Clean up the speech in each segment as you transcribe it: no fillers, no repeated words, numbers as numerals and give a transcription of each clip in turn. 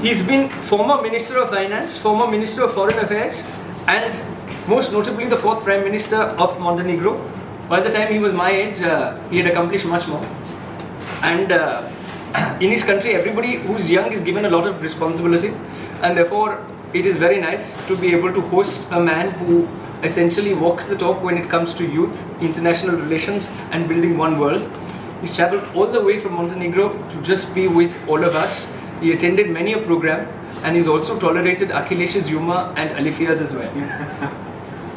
He's been former Minister of Finance, former Minister of Foreign Affairs, and most notably the 4th Prime Minister of Montenegro. By the time he was my age, he had accomplished much more. And in his country, everybody who's young is given a lot of responsibility, and therefore it is very nice to be able to host a man who essentially walks the talk when it comes to youth, international relations, and building one world. He's traveled all the way from Montenegro to just be with all of us. He attended many a program, and he's also tolerated Akhilesh's humor and Alifia's as well.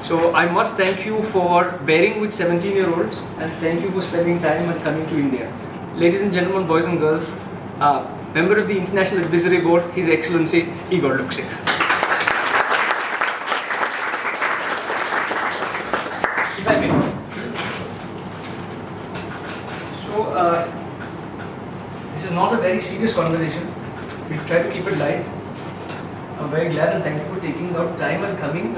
So I must thank you for bearing with 17-year-olds, and thank you for spending time and coming to India. Ladies and gentlemen, boys and girls, member of the International Advisory Board, His Excellency Igor Lukšić. If I may. So, this is not a very serious conversation. We'll try to keep it light. I'm very glad and thank you for taking out time and coming.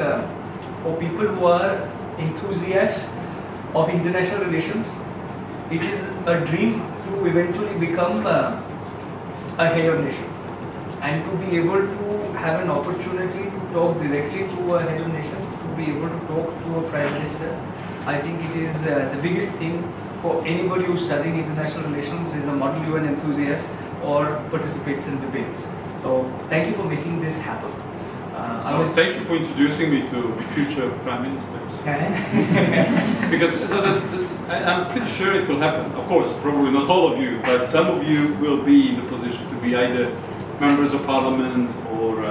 For people who are enthusiasts of international relations, it is a dream to eventually become a head of nation, and to be able to have an opportunity to talk directly to a head of nation, to be able to talk to a prime minister. I think it is the biggest thing for anybody who's studying international relations, is a Model UN enthusiast or participates in debates. So thank you for making this happen. Thank you for introducing me to the future prime ministers. Because I'm pretty sure it will happen. Of course, probably not all of you, but some of you will be in the position to be either members of parliament or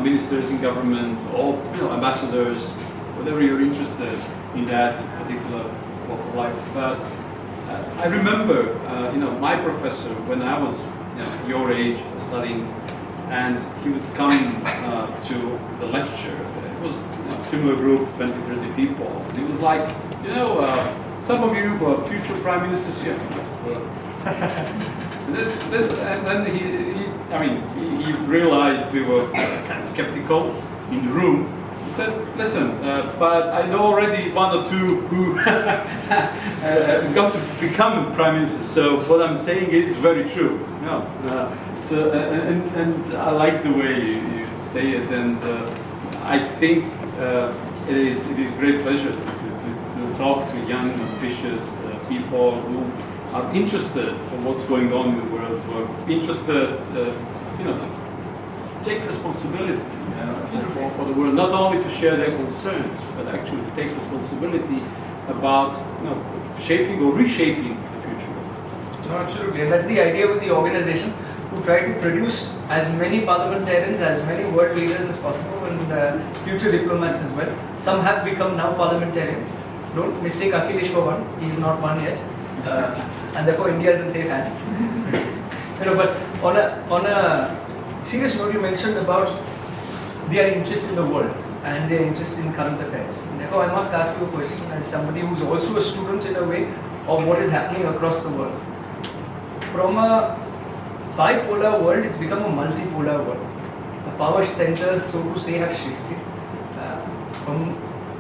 ministers in government, or ambassadors, whatever you're interested in that particular walk of life. But I remember, my professor when I was your age studying, and he would come to the lecture. It was a similar group, 20, 30 people. And he was like, some of you were future prime ministers here. And then he realized we were kind of skeptical in the room. He said, listen, but I know already one or two who got to become prime ministers. So what I'm saying is very true. And I like the way you say it, and I think it is great pleasure to talk to young, ambitious people who are interested for what's going on in the world, who are interested, to take responsibility for the world, not only to share their concerns, but actually to take responsibility about shaping or reshaping the future. So absolutely, and that's the idea with the organization, to try to produce as many parliamentarians, as many world leaders as possible, and future diplomats as well. Some have become now parliamentarians. Don't mistake Akhilesh for one. He is not one yet, and therefore India is in safe hands. But on a serious note, you mentioned about their interest in the world and their interest in current affairs. And therefore, I must ask you a question as somebody who's also a student in a way of what is happening across the world. From a bipolar world, it's become a multipolar world. The power centers, so to say, have shifted. From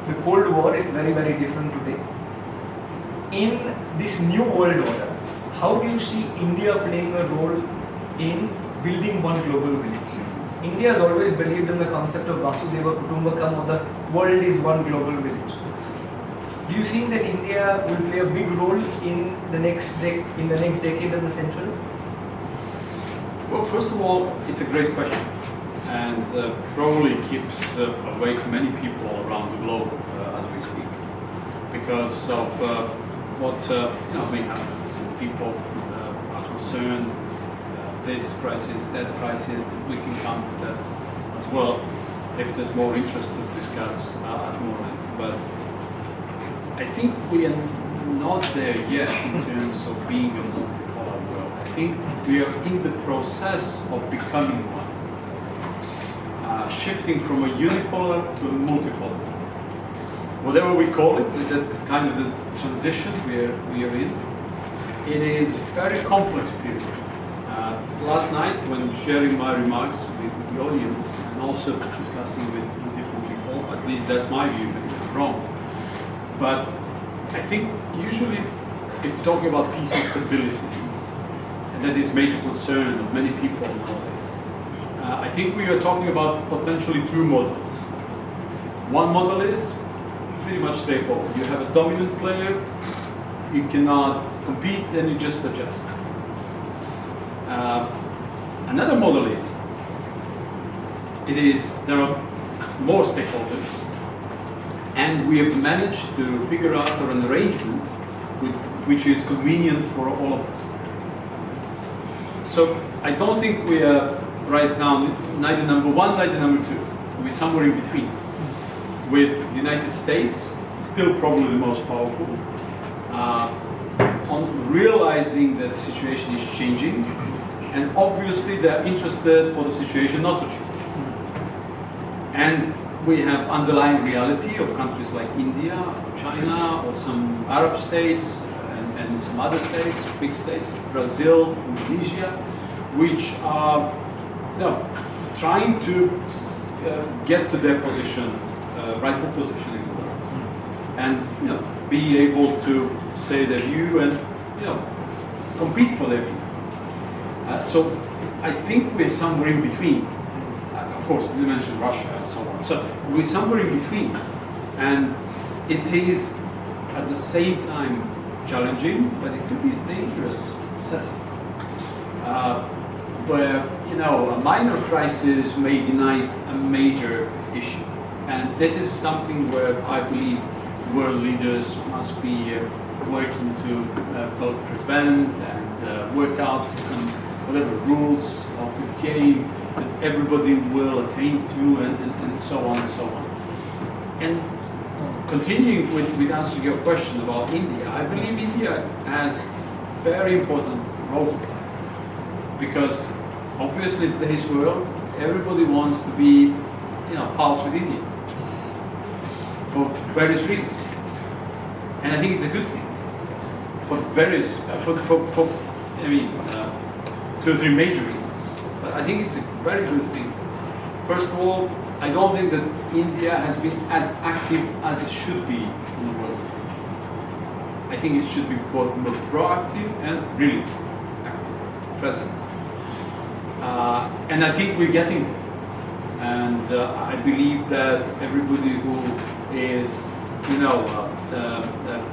the Cold War, it's very, very different today. In this new world order, how do you see India playing a role in building one global village? India has always believed in the concept of Vasudeva Kutumbakam, or the world is one global village. Do you think that India will play a big role in the next decade and the century? Well, first of all, it's a great question, and probably keeps awake many people around the globe as we speak, because of what may happen. So people are concerned. This crisis, that crisis, we can come to that as well if there's more interest to discuss at more length. But I think we are not there yet in terms of being a multipolar world. I think we are in the process of becoming one, shifting from a unipolar to a multipolar. Whatever we call it, that kind of the transition we are in. It is a very complex period. Last night, when sharing my remarks with the audience and also discussing with different people, at least that's my view, maybe I'm wrong. But I think usually, if you're talking about peace and stability, and that is major concern of many people nowadays, I think we are talking about potentially two models. One model is pretty much straightforward. You have a dominant player, you cannot compete, and you just adjust. Another model is, there are more stakeholders, and we have managed to figure out an arrangement which is convenient for all of us. So I don't think we are right now neither number one, neither number two. We're somewhere in between. With the United States, still probably the most powerful, on realizing that the situation is changing, and obviously they're interested for the situation not to change. And we have underlying reality of countries like India, China, or some Arab states, and some other states, big states, Brazil, Indonesia, which are trying to get to their position, rightful position in the world, and be able to say their view and compete for their view. So I think we're somewhere in between. Of course, you mentioned Russia and so on. So we're somewhere in between, and it is at the same time challenging, but it could be a dangerous setting, where a minor crisis may ignite a major issue, and this is something where I believe world leaders must be working to both prevent and work out some whatever rules of the game that everybody will attain to, and so on and so on. And continuing with answering your question about India, I believe India has very important role to play, because obviously in today's world, everybody wants to be, pals with India for various reasons, and I think it's a good thing for various, two or three major reasons. But I think it's a very good thing. First of all, I don't think that India has been as active as it should be on the world stage. I think it should be both more proactive and really active, present. And I think we're getting there. And I believe that everybody who is,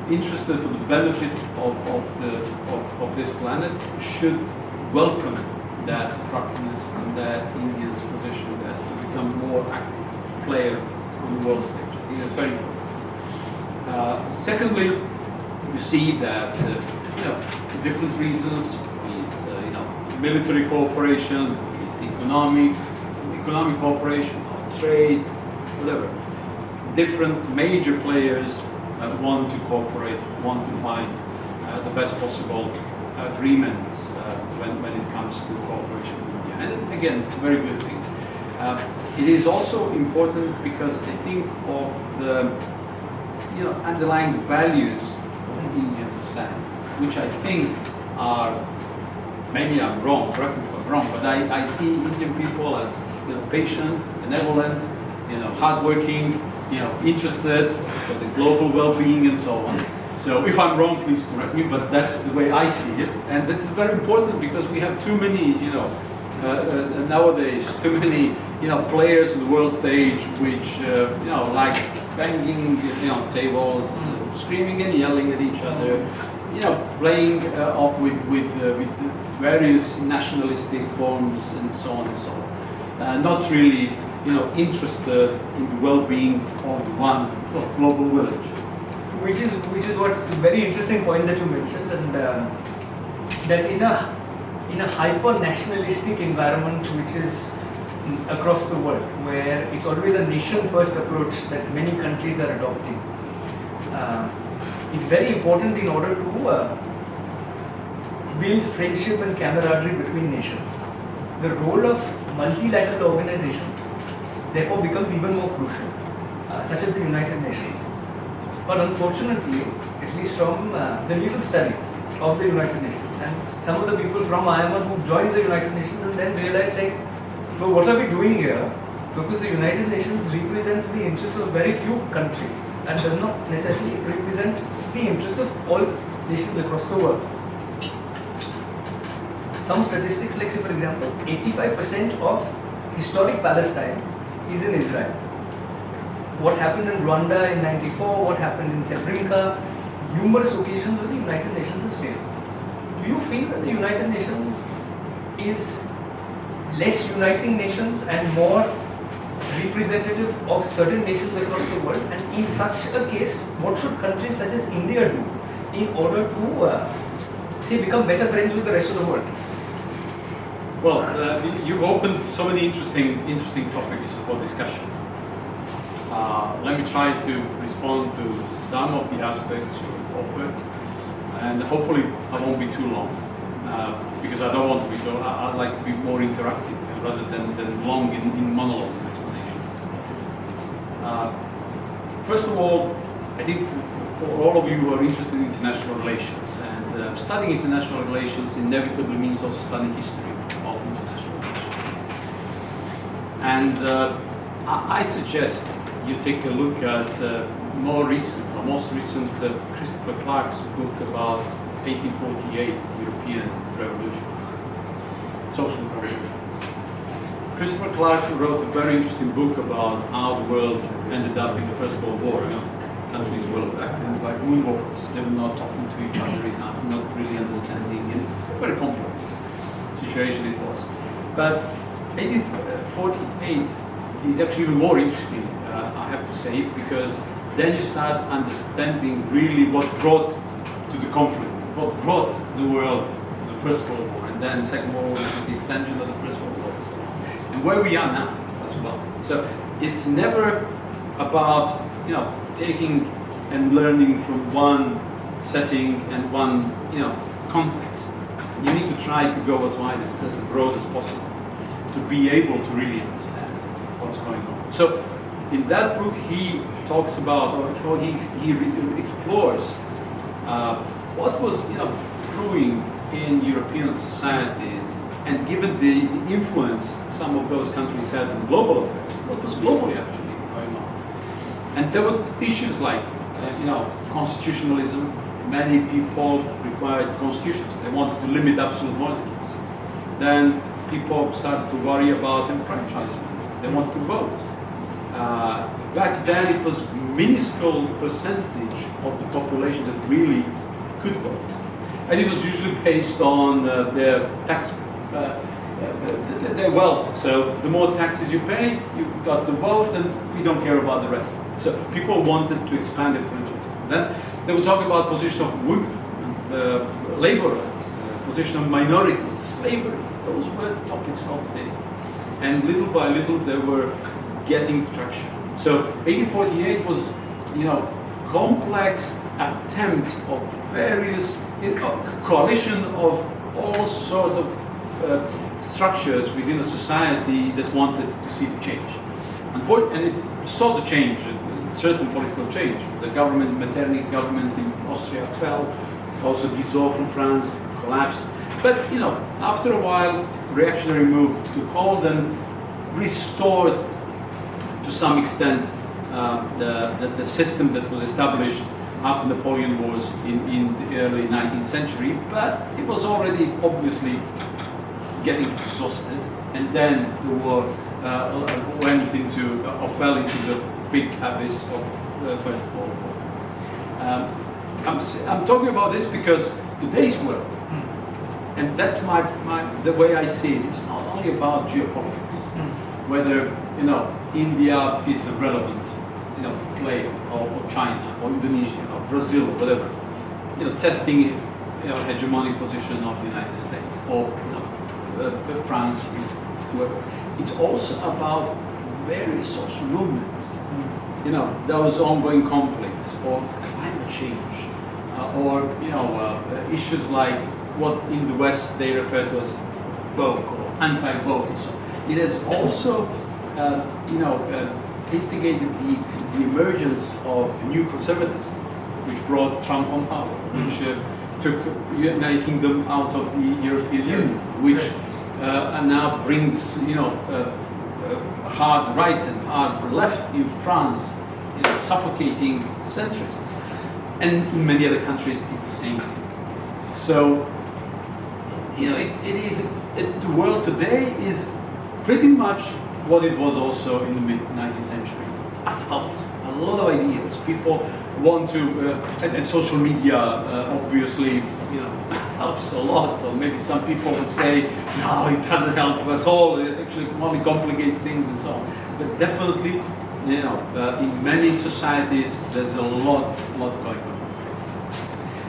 interested for the benefit of this planet should welcome that attractiveness and that India's position that to become a more active player on the world stage. I think that's very important. Secondly, you see that for different reasons, be it military cooperation, be it economic cooperation, or trade, whatever. Different major players want to cooperate, want to find the best possible agreements when it comes to cooperation with India. And again, it's a very good thing. It is also important because I think of the underlying values of Indian society, which I think are, maybe I'm wrong, correct me if I'm wrong, but I see Indian people as patient, benevolent, hardworking, interested for the global well-being and so on. So if I'm wrong, please correct me, but that's the way I see it, and that's very important because we have too many, nowadays, too many, players on the world stage which, like banging, tables, screaming and yelling at each other, playing off with various nationalistic forms and so on and so on. Not really, interested in the well-being of the one global village. Which is what a very interesting point that you mentioned, and that in a hyper-nationalistic environment which is across the world, where it's always a nation-first approach that many countries are adopting, it's very important in order to build friendship and camaraderie between nations. The role of multilateral organizations therefore becomes even more crucial, such as the United Nations. But unfortunately, at least from the little study of the United Nations, and some of the people from I.I.M.U.N who joined the United Nations and then realized, well, what are we doing here? Because the United Nations represents the interests of very few countries and does not necessarily represent the interests of all nations across the world. Some statistics, like say for example, 85% of historic Palestine is in Israel. What happened in Rwanda in '94, what happened in Srebrenica, numerous occasions where the United Nations has failed. Do you feel that the United Nations is less uniting nations and more representative of certain nations across the world? And in such a case, what should countries such as India do in order to, say, become better friends with the rest of the world? Well, you've opened so many interesting topics for discussion. Let me try to respond to some of the aspects you offered, and hopefully I won't be too long, because I don't want to be too long. I'd like to be more interactive rather than long in monologues and explanations. First of all, I think for all of you who are interested in international relations, and studying international relations inevitably means also studying history of international relations. And I suggest you take a look at most recent Christopher Clark's book about 1848 European revolutions, social revolutions. Christopher Clark wrote a very interesting book about how the world ended up in the First World War. Countries were acting like moonwalkers. They were not talking to each other enough, not really understanding, and a very complex situation it was. But 1848 is actually even more interesting, I have to say, because then you start understanding really what brought to the conflict, what brought the world to the First World War, and then Second World War, which is the extension of the First World War, and so on. And where we are now as well. So it's never about taking and learning from one setting and one context. You need to try to go as wide as broad as possible to be able to really understand what's going on. So in that book he talks about, or he explores what was brewing in European societies, and given the influence some of those countries had in global affairs, what was globally actually going on. And there were issues like constitutionalism. Many people required constitutions. They wanted to limit absolute monarchies. Then people started to worry about enfranchisement. They wanted to vote. Back then it was minuscule percentage of the population that really could vote. And it was usually based on their tax, their wealth. So the more taxes you pay, you got the vote, and we don't care about the rest. So people wanted to expand their franchise. Then they would talk about position of women, labor rights, position of minorities, slavery. Those were the topics of the day. And little by little they were getting traction. So 1848 was, complex attempt of various coalition of all sorts of structures within a society that wanted to see the change. And it saw the change, certain political change. The government, Metternich's government in Austria fell, also Guizot from France collapsed. But after a while, reactionary move took hold and restored to some extent the system that was established after Napoleon Wars in the early 19th century. But it was already obviously getting exhausted, and then the war went into or fell into the big abyss of the First World War. I'm talking about this because today's world, and that's the way I see it. It's not only about geopolitics, whether India is a relevant player, or China, or Indonesia, or Brazil, or whatever, testing hegemonic position of the United States, or France, whoever. It's also about various social movements, those ongoing conflicts, or climate change, or issues like what in the West they refer to as woke or anti-woke. So it has also, instigated the emergence of the new conservatism, which brought Trump on power, which took the United Kingdom out of the European Union, which now brings hard right and hard left in France, suffocating centrists, and in many other countries it's the same thing. So the world today is pretty much what it was also in the mid-19th century. Afloat, a lot of ideas. People want to, and social media obviously, helps a lot. Or maybe some people would say, no, it doesn't help at all. It actually only complicates things and so on. But definitely, in many societies, there's a lot going on.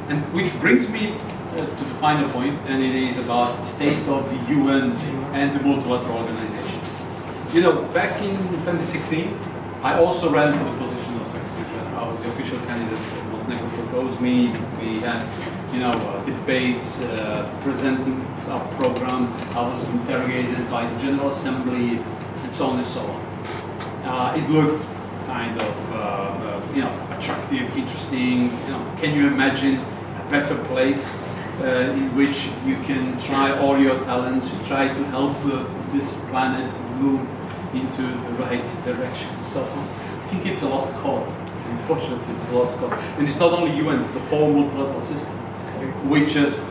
And which brings me to the final point, and it is about the state of the UN and the multilateral organizations. Back in 2016, I also ran for the position of Secretary General. I was the official candidate. Montenegro proposed me. We had, debates, presenting our program. I was interrogated by the General Assembly, and so on and so on. It looked kind of, attractive, interesting. Can you imagine a better place in which you can try all your talents, you try to help this planet move into the right direction? So I think it's a lost cause. Unfortunately, it's a lost cause. And it's not only UN, it's the whole multilateral system, which has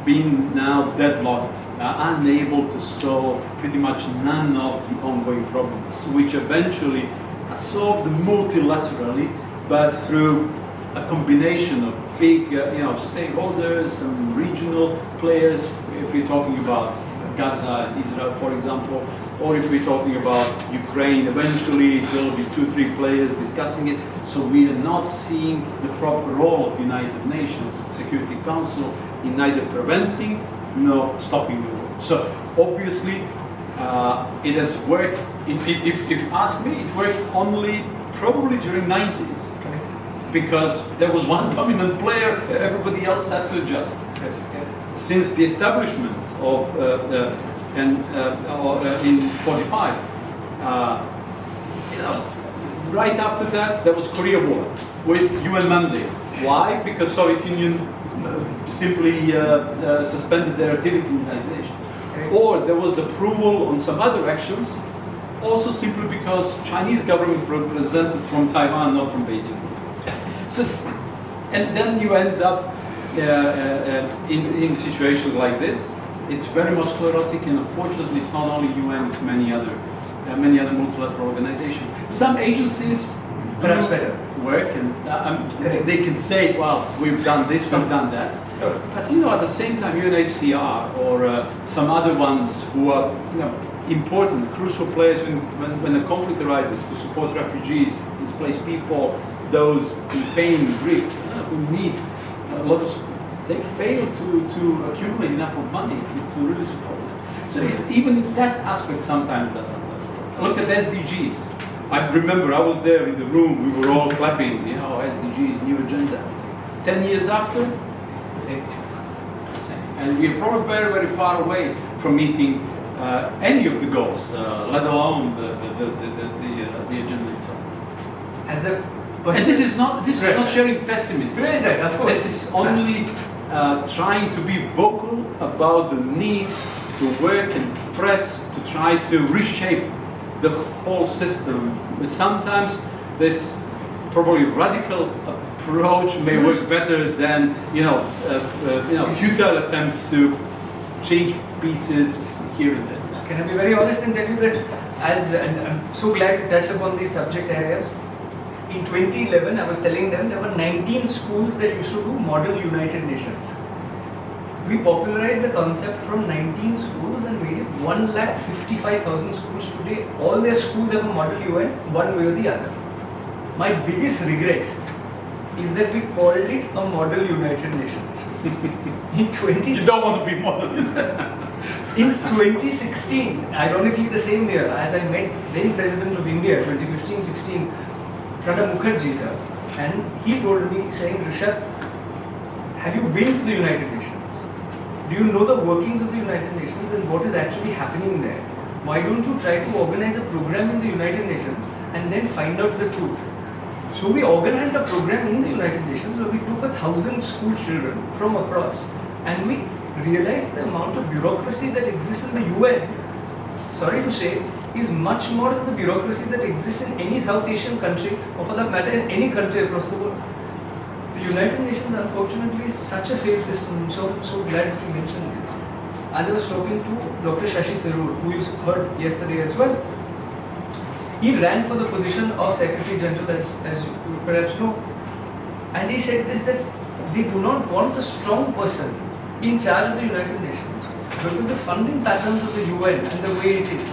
been now deadlocked, unable to solve pretty much none of the ongoing problems, which eventually are solved multilaterally, but through a combination of big stakeholders, some regional players, if we're talking about Gaza, Israel, for example, or if we're talking about Ukraine, eventually there will be 2-3 players discussing it. So we are not seeing the proper role of the United Nations Security Council in neither preventing nor stopping the war. So obviously it has worked, if you ask me, it worked only probably during 90s. Correct. Because there was one dominant player, everybody else had to adjust. Yes. Since the establishment of in 45, right after that there was Korea War with UN mandate. Why? Because Soviet Union simply suspended their activity in the United Nations. Okay. Or there was approval on some other actions, also simply because Chinese government represented from Taiwan, not from Beijing. So, and then you end up in a situation like this. It's very much sclerotic, and unfortunately, it's not only UN; it's many other multilateral organizations. Some agencies perhaps better work, and they can say, "Well, we've done this, we've done that." Sure. But at the same time, UNHCR or some other ones who are important, crucial players when a conflict arises to support refugees, displaced people, those in pain and grief, who need a lot of support. They fail to accumulate enough of money to really support it. So even that aspect sometimes doesn't work. Look at SDGs. I remember I was there in the room, we were all clapping, SDGs, new agenda. 10 years after, it's the same. It's the same. And we are probably very, very far away from meeting any of the goals, let alone the agenda itself. As a and this is not sharing pessimism. Right, of course. This is only trying to be vocal about the need to work and press to try to reshape the whole system. But sometimes this probably radical approach may work better than futile attempts to change pieces here and there. Can I be very honest and tell you that and I'm so glad you touched upon these subject areas. In 2011, I was telling them there were 19 schools that used to do Model United Nations. We popularized the concept from 19 schools and made it 1,55,000 schools today. All their schools have a Model UN, one way or the other. My biggest regret is that we called it a Model United Nations. In 2016, you don't want to be model. In 2016, ironically the same year, as I met then President of India, 2015-16, Pranab Mukherjee sir, and he told me saying, Rishabh, have you been to the United Nations? Do you know the workings of the United Nations and what is actually happening there? Why don't you try to organize a program in the United Nations and then find out the truth? So we organized a program in the United Nations where we took 1,000 school children from across and we realized the amount of bureaucracy that exists in the UN, sorry to say, is much more than the bureaucracy that exists in any South Asian country or for that matter in any country across the world. The United Nations unfortunately is such a failed system. I'm so glad that you mentioned this. as I was talking to Dr. Shashi Tharoor, who you heard yesterday as well, he ran for the position of Secretary General, as you perhaps know, and he said this, that they do not want a strong person in charge of the United Nations because the funding patterns of the UN and the way it is.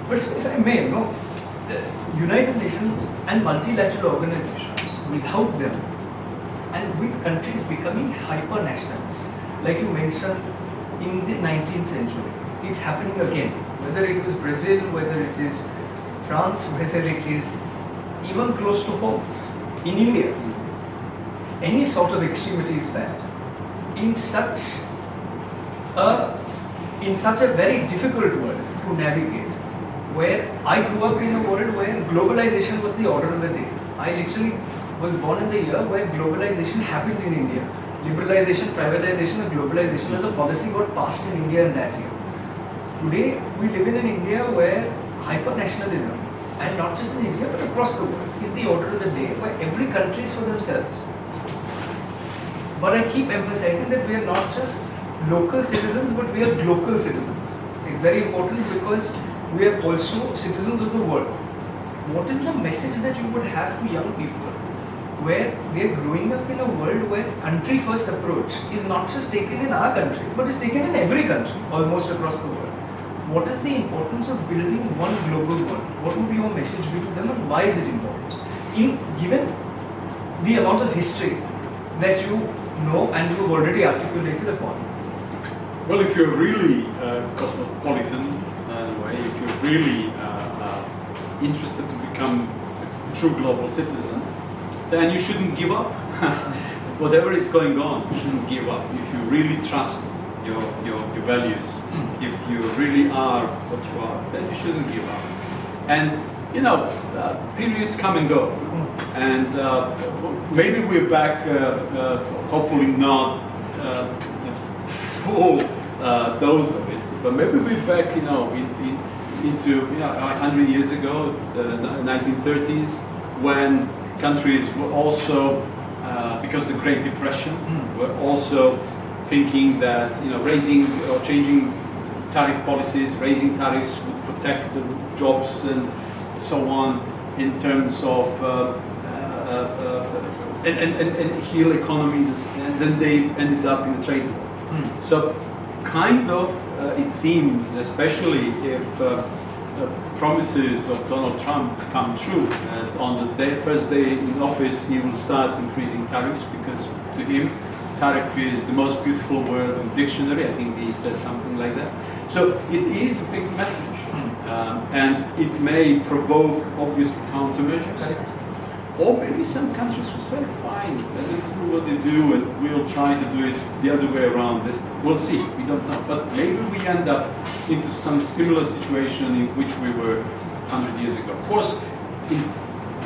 But if I may, the United Nations and multilateral organizations, without them, and with countries becoming hyper-nationalist, like you mentioned in the 19th century, it's happening again. Whether it was Brazil, whether it is France, whether it is even close to home, in India, any sort of extremity is bad. In such a very difficult world to navigate, where I grew up in a world where globalization was the order of the day. I literally was born in the year where globalization happened in India. Liberalization, privatization and globalization as a policy got passed in India in that year. Today, we live in an India where hyper-nationalism, and not just in India but across the world, is the order of the day, where every country is for themselves. But I keep emphasizing that we are not just local citizens, but we are global citizens. It's very important because we are also citizens of the world. What is the message that you would have to young people where they are growing up in a world where country first approach is not just taken in our country, but is taken in every country almost across the world? What is the importance of building one global world? What would your message be to them, and why is it important? Given the amount of history that you know and you've already articulated upon. Well, if you're really cosmopolitan, in a way, if you're really interested to become a true global citizen, then you shouldn't give up. Whatever is going on, you shouldn't give up. If you really trust your values, if you really are what you are, then you shouldn't give up. And periods come and go, and maybe we're back. Hopefully not full dose of it, but maybe we're back. Into 100 years ago, the 1930s, when countries were also, because of the Great Depression, were also thinking that raising or changing tariff policies, raising tariffs would protect the jobs and so on in terms of and heal economies, and then they ended up in a trade war. So kind of it seems, especially if promises of Donald Trump come true, that on the first day in office he will start increasing tariffs, because to him tariff is the most beautiful word in the dictionary. I think he said something like that. So it is a big message, and it may provoke obviously countermeasures. Or maybe some countries will say, fine, let them do what they do, and we'll try to do it the other way around. We'll see, we don't know. But maybe we end up into some similar situation in which we were 100 years ago. Of course, in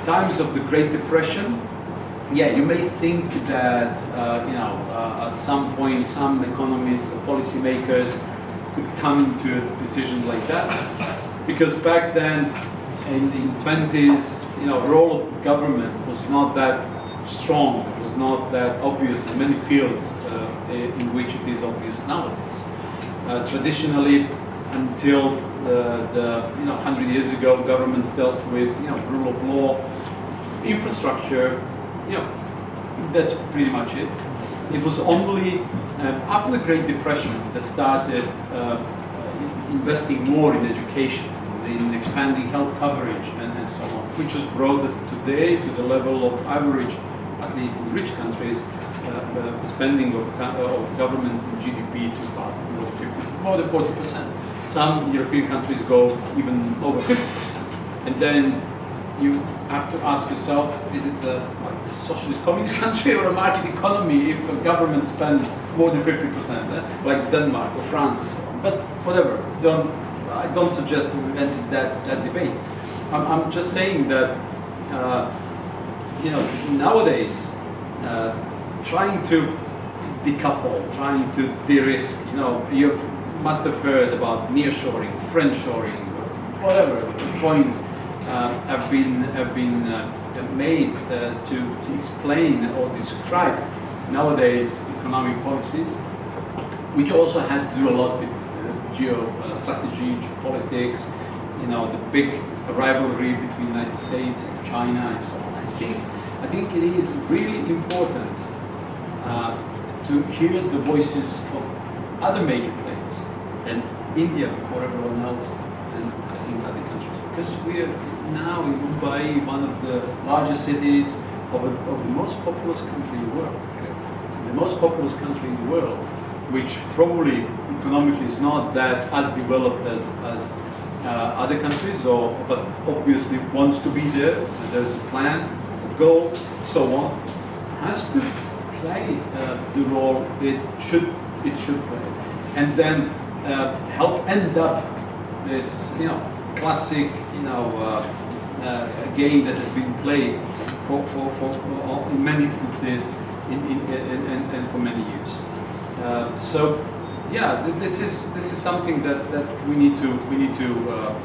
times of the Great Depression, you may think that at some point some economists or policymakers could come to a decision like that, because back then in the 20s, role of the government was not that strong, it was not that obvious in many fields in which it is obvious nowadays. Traditionally, until 100 years ago, governments dealt with rule of law, infrastructure. That's pretty much it. It was only after the Great Depression that started investing more in education, in expanding health coverage and so on, which has brought it today to the level of average, at least in rich countries, spending of government in GDP to about more than 40%. Some European countries go even over 50%. And then you have to ask yourself, is it a socialist communist country or a market economy if a government spends more than 50%, like Denmark or France and so on? But whatever, I don't suggest to enter that debate. I'm just saying that nowadays trying to decouple, trying to de-risk. You must have heard about nearshoring, friendshoring, whatever points have been made to explain or describe nowadays economic policies. which also has to do a lot with geostrategy, geopolitics, the big rivalry between the United States and China and so on. I think it is really important to hear the voices of other major players, and India before everyone else, and I think other countries, because we are now in Mumbai, one of the largest cities of the most populous country in the world. The most populous country in the world, which probably economically is not that as developed as other countries, but obviously wants to be there. There's a plan, there's a goal, so on, has to play the role it should play, and then help end up this classic game that has been played for in many instances and for many years. So yeah, this is something that we need to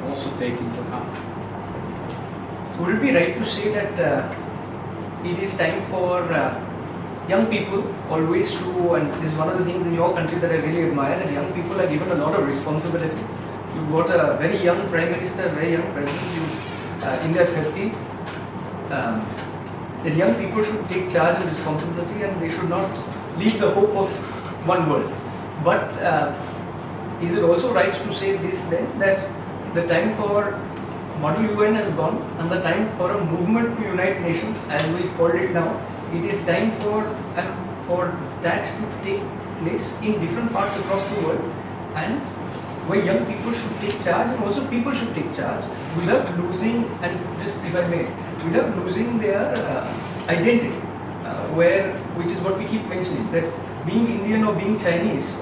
also take into account. So would it be right to say that it is time for young people always to, and this is one of the things in your country that I really admire, that young people are given a lot of responsibility. You've got a very young Prime Minister, a very young President in their 50s. That young people should take charge and responsibility, and they should not leave the hope of one world. But is it also right to say this then, that the time for Model UN has gone, and the time for a movement to unite nations, as we call it now, it is time for that to take place in different parts across the world, and where young people should take charge, and also people should take charge without losing, and just if I may, without losing their identity, which is what we keep mentioning, that being Indian or being Chinese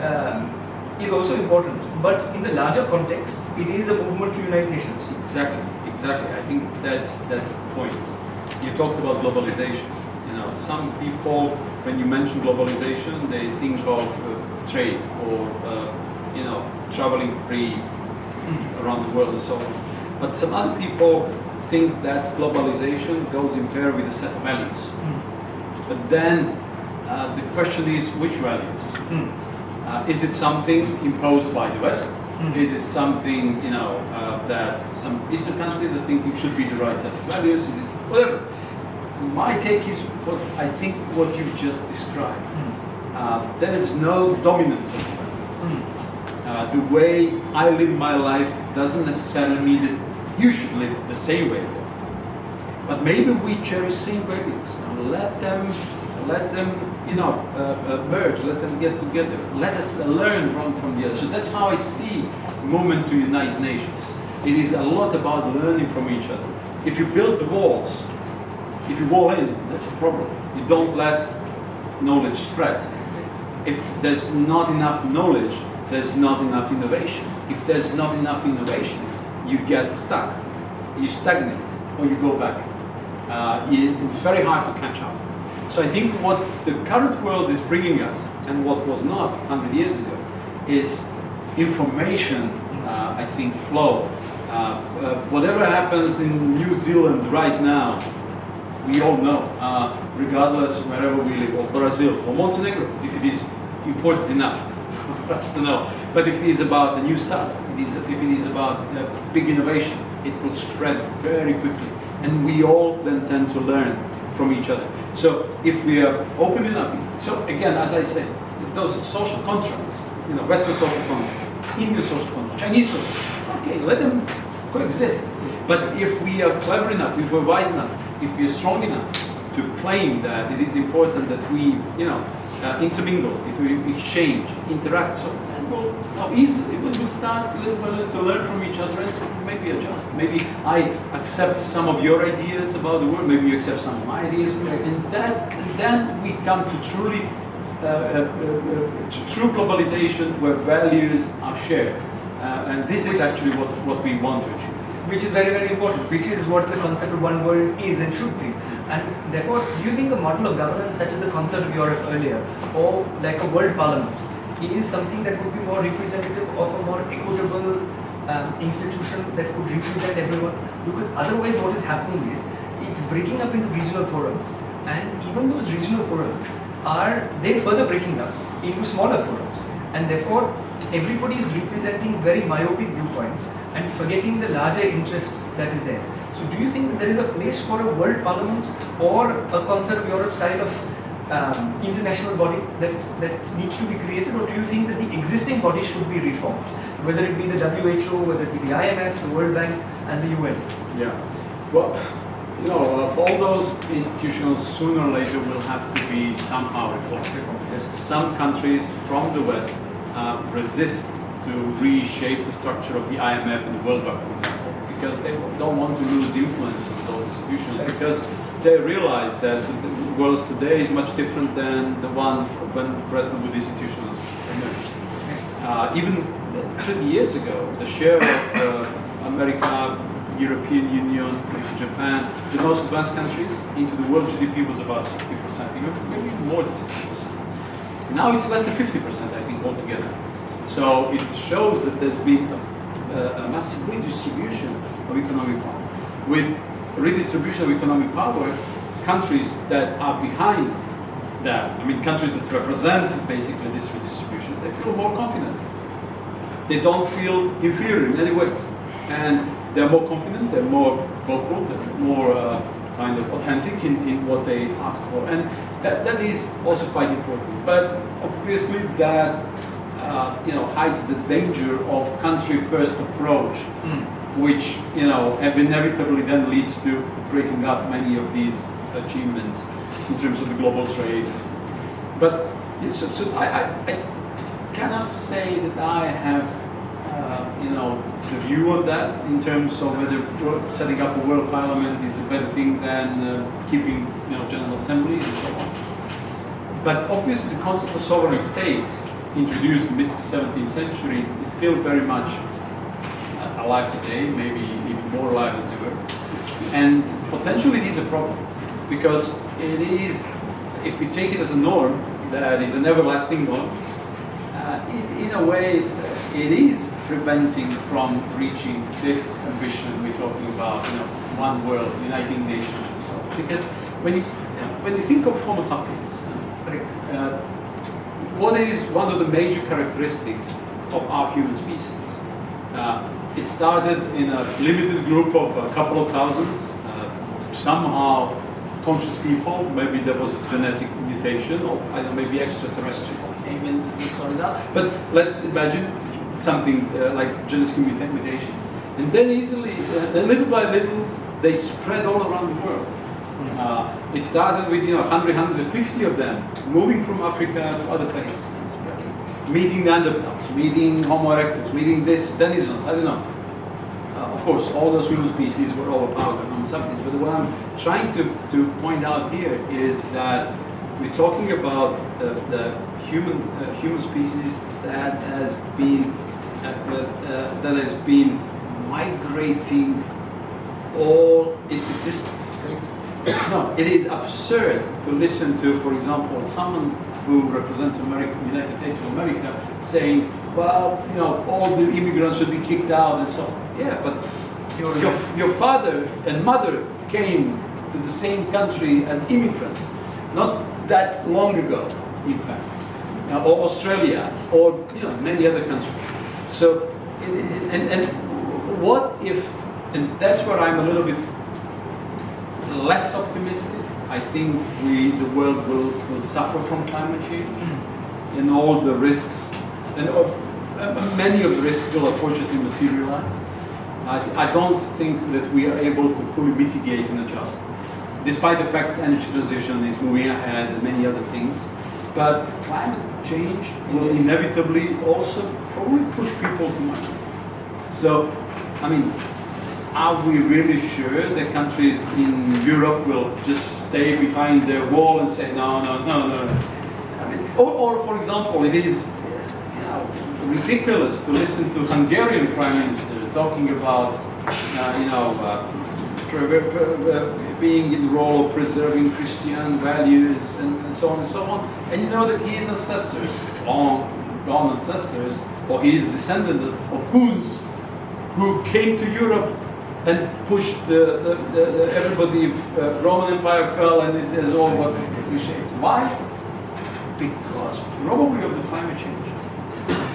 is also important, but in the larger context, it is a movement to unite nations. Exactly. I think that's the point. You talked about globalization. Some people, when you mention globalization, they think of trade or traveling free around the world and so on. But some other people think that globalization goes in pair with a set of values. But then the question is, which values? Is it something imposed by the West? Is it something that some Eastern countries are thinking should be the right set of values? Is it whatever? My take is what you just described. There is no dominance of the values. The way I live my life doesn't necessarily mean that you should live the same way. But maybe we cherish same values. Let them merge. Let them get together. Let us learn one from the other. So that's how I see movement to unite nations. It is a lot about learning from each other. If you build the walls, if you wall in, that's a problem. You don't let knowledge spread. If there's not enough knowledge, there's not enough innovation. If there's not enough innovation, you get stuck, you stagnate, or you go back. It's very hard to catch up. So I think what the current world is bringing us, and what was not 100 years ago, is information, I think, flow. Whatever happens in New Zealand right now, we all know, regardless wherever we live, or Brazil, or Montenegro, if it is important enough for us to know. But if it is about a new startup, if it is about big innovation, it will spread very quickly. And we all then tend to learn from each other. So if we are open enough, so again, as I said, those social contracts, Western social contract, Indian social contract, Chinese social contract, okay, let them coexist. But if we are clever enough, if we're wise enough, if we are strong enough to claim that it is important that we, intermingle, if we exchange, interact, so then we'll start little by little to learn from each other and to maybe adjust. Maybe I accept some of your ideas about the world, maybe you accept some of my ideas, and then we come to true globalization where values are shared. And this is actually what we want to achieve. Which is very, very important, which is what the concept of one world is and should be. And therefore, using a model of governance such as the concept of Europe earlier, or like a world parliament, is something that would be more representative of a more equitable institution that could represent everyone. Because otherwise what is happening is, it's breaking up into regional forums, and even those regional forums are then further breaking up into smaller forums. and therefore everybody is representing very myopic viewpoints and forgetting the larger interest that is there. So do you think that there is a place for a world parliament or a Concert of Europe style of international body that needs to be created, or do you think that the existing bodies should be reformed, whether it be the WHO, whether it be the IMF, the World Bank and the UN? Yeah, well, you know, all those institutions sooner or later will have to be somehow reformed. Yes. Some countries from the West resist to reshape the structure of the IMF and the World Bank, for example, because they don't want to lose influence on those institutions, because they realize that the world today is much different than the one when Bretton Woods institutions emerged. Even 30 years ago, the share of America, European Union, Japan, the most advanced countries into the world GDP was about 60%, maybe more than 60%. Now it's less than 50%, I think, altogether. So it shows that there's been a massive redistribution of economic power. With redistribution of economic power, countries that are behind that, I mean countries that represent basically this redistribution, they feel more confident. They don't feel inferior in any way. And they're more confident, they're more vocal, they're more kind of authentic in what they ask for. And that is also quite important. But obviously that hides the danger of country-first approach, which inevitably then leads to breaking up many of these achievements in terms of the global trade. But so I cannot say that I have the view on that in terms of whether setting up a world parliament is a better thing than keeping General Assembly and so on. But obviously the concept of sovereign states, introduced mid-17th century, is still very much alive today, maybe even more alive than ever. And potentially it is a problem, because it is, if we take it as a norm, that is an everlasting norm, in a way it is preventing from reaching this ambition we're talking about, one world, uniting nations and so on. Because when you think of Homo sapiens, what is one of the major characteristics of our human species? It started in a limited group of a couple of thousand, somehow conscious people. Maybe there was a genetic mutation, or I don't know, maybe extraterrestrial came in and sorted out. But let's imagine something like genetic mutation, and then easily, little by little, they spread all around the world. It started with 100, 150 of them moving from Africa to other places and spreading, meeting Neanderthals, meeting Homo erectus, meeting this denizens. I don't know. Of course, all those human species were overpowered by Homo sapiens. But what I'm trying to point out here is that we're talking about the human species that has been migrating all its existence. No, it is absurd to listen to, for example, someone who represents America, the United States of America, saying, well, all the immigrants should be kicked out and so on. Yeah, but your father and mother came to the same country as immigrants, not that long ago, in fact, or Australia, or many other countries. So, and what if, and that's where I'm a little bit less optimistic. I think the world will suffer from climate change, and all the risks, and many of the risks will unfortunately materialize. I don't think that we are able to fully mitigate and adjust, despite the fact that energy transition is moving ahead and many other things. But climate change will inevitably also probably push people to money. So, I mean, are we really sure that countries in Europe will just stay behind their wall and say no? I mean, or for example, it is ridiculous to listen to Hungarian Prime Minister talking about being in the role of preserving Christian values and so on and so on. And you know that his ancestors, long gone ancestors, or he is descendant of Huns, who came to Europe and pushed everybody. Roman Empire fell, and it is all what reshaped. Why? Because probably of the climate change.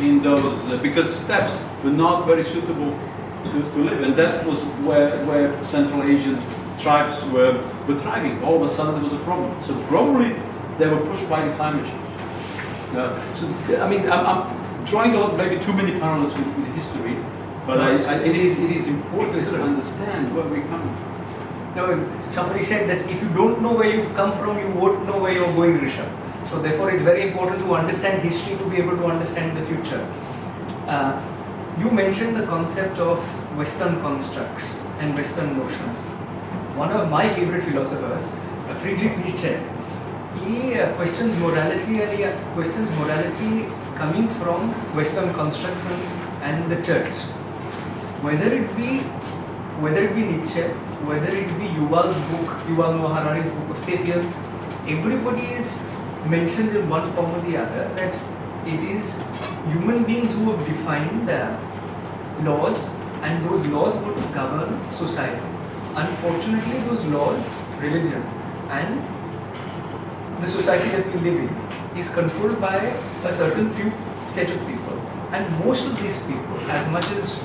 in those, because steppes were not very suitable to live, and that was where Central Asian tribes were thriving. All of a sudden there was a problem. So probably they were pushed by the climate change. So I mean, I'm drawing a lot, maybe too many parallels with history, but it is important to understand where we're coming from. No, somebody said that if you don't know where you've come from, you won't know where you're going, Rishabh. So therefore, it's very important to understand history to be able to understand the future. You mentioned the concept of Western constructs and Western notions. One of my favorite philosophers, Friedrich Nietzsche, he questions morality, and he questions morality coming from Western constructs and the church. Whether it be Nietzsche, whether it be Yuval Noah Harari's book of Sapiens, everybody is mentioned in one form or the other that it is human beings who have defined laws, and those laws would govern society. Unfortunately, those laws, religion, and the society that we live in is controlled by a certain few set of people. And most of these people, as much as,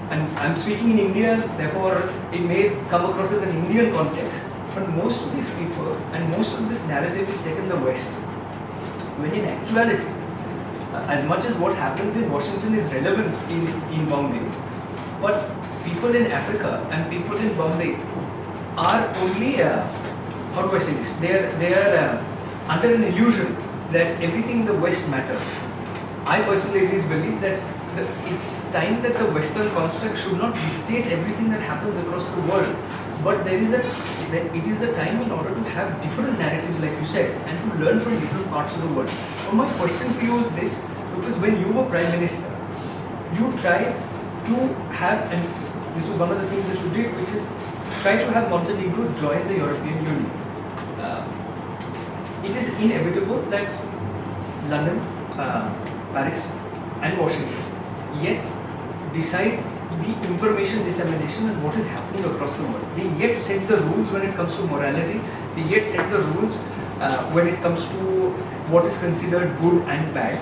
and I'm speaking in India, therefore it may come across as an Indian context, but most of these people and most of this narrative is set in the West. When in actuality, as much as what happens in Washington is relevant in Bombay, but people in Africa and people in Bombay are only, how do I say this, they are under an illusion that everything in the West matters. I personally always believe that it's time that the Western construct should not dictate everything that happens across the world, but it is the time in order to have different narratives, like you said, and to learn from different parts of the world. So my question to you is this, because when you were Prime Minister, you tried to have, and this was one of the things that you did, which is try to have Montenegro join the European Union. It is inevitable that London, Paris and Washington yet decide the information dissemination and what is happening across the world. They yet set the rules when it comes to morality. They yet set the rules when it comes to what is considered good and bad.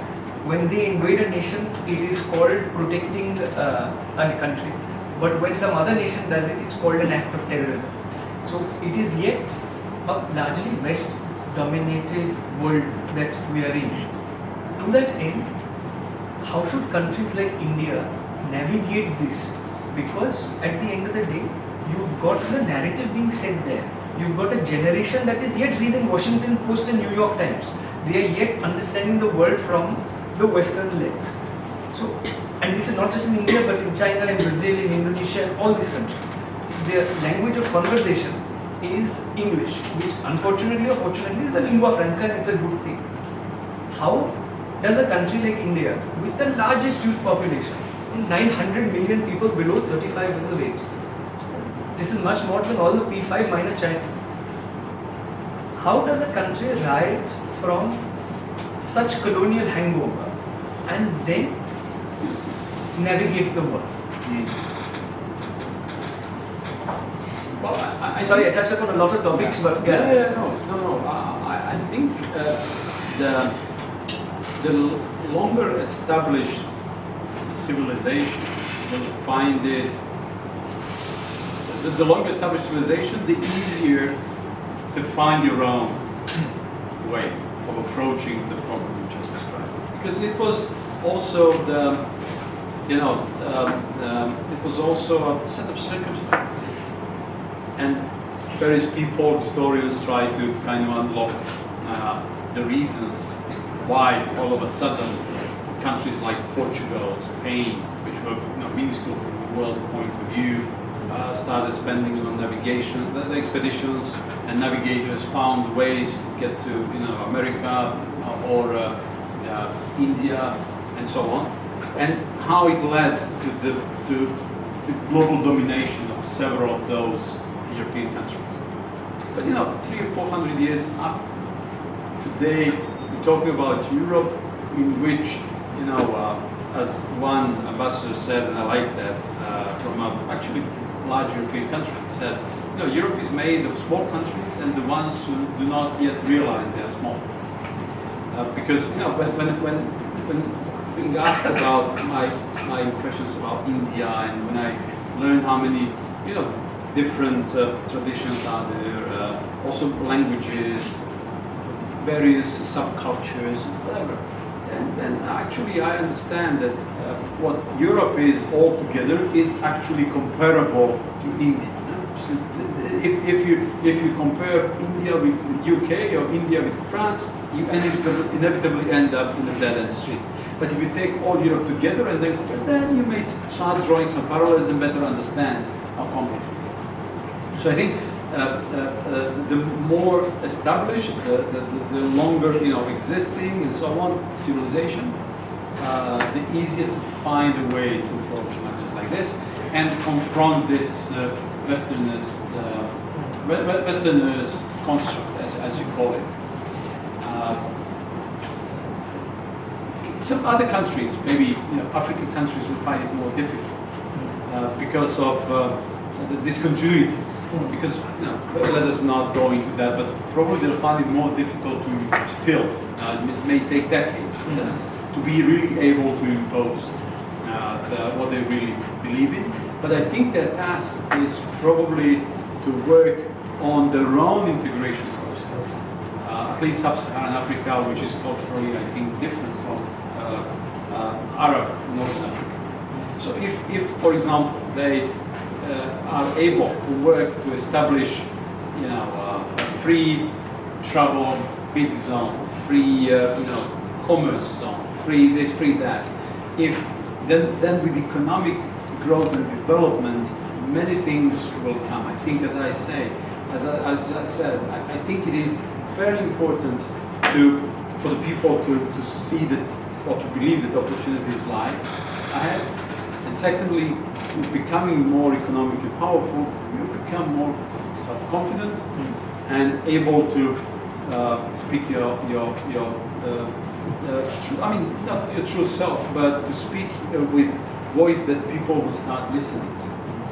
When they invade a nation, it is called protecting a country. But when some other nation does it, it's called an act of terrorism. So it is yet a largely West-dominated world that we are in. To that end, how should countries like India navigate this? Because at the end of the day, you've got the narrative being set there. You've got a generation that is yet reading Washington Post and New York Times. They are yet understanding the world from the Western lens. So, and this is not just in India, but in China, in Brazil, in Indonesia, and all these countries. Their language of conversation is English, which unfortunately or fortunately is the lingua franca, and it's a good thing. How does a country like India, with the largest youth population, 900 million people below 35 years of age, this is much more than all the P5 minus China. How does a country rise from such colonial hangover and then navigate the world? Well, sorry, I touched upon a lot of topics, but no. I think the longer established civilization will find it. The longer established civilization, the easier to find your own way of approaching the problem you just described. Because it was also it was also a set of circumstances, and various people, historians, try to kind of unlock the reasons why all of a sudden countries like Portugal, Spain, which were minuscule from the world point of view, started spending on navigation, the expeditions, and navigators found ways to get to America or India and so on, and how it led to the global domination of several of those European countries. But 300 or 400 years after, today we're talking about Europe, in which as one ambassador said, and I like that, from actually large European country, said, Europe is made of small countries and the ones who do not yet realize they are small. Because when being asked about my impressions about India, and when I learned how many, different traditions are there, also languages, various subcultures, whatever. Then actually I understand that what Europe is altogether is actually comparable to India. So if you compare India with UK or India with France, you inevitably end up in a dead-end street. But if you take all Europe together and then compare, then you may start drawing some parallels and better understand how complex it is. So I think the more established, the longer existing and so on civilization, the easier to find a way to approach matters like this and confront this Westerners construct, as you call it. Some other countries, maybe African countries, will find it more difficult because of the discontinuities. Because let us not go into that, but probably they'll find it more difficult to still. It may take decades for them to be really able to impose what they really believe in. But I think their task is probably to work on their own integration process. At least Sub-Saharan Africa, which is culturally, I think, different from Arab North Africa. So if for example, they are able to work to establish, a free travel big zone, free, commerce zone, free this, free that. Then with economic growth and development, many things will come. I think, as I said, I think it is very important for the people to see that, or to believe that opportunities lie ahead. And secondly, becoming more economically powerful, you become more self-confident and able to speak your not your true self, but to speak with voice that people will start listening to.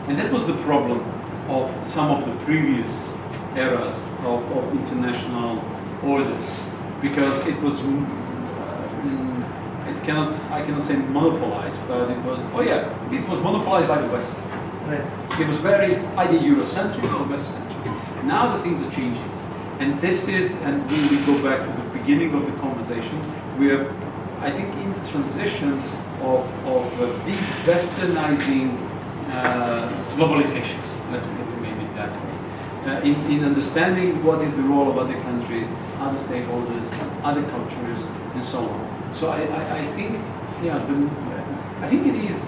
And that was the problem of some of the previous eras of international orders, because it was I cannot say monopolized, but it was monopolized by the West. Right. It was very either Eurocentric or West-centric. Now the things are changing, and this is, and when we go back to the beginning of the conversation, we are, I think, in the transition of deep westernizing globalization. Let's put it maybe that way. In understanding what is the role of other countries, other stakeholders, other cultures, and so on. So I think, I think it is,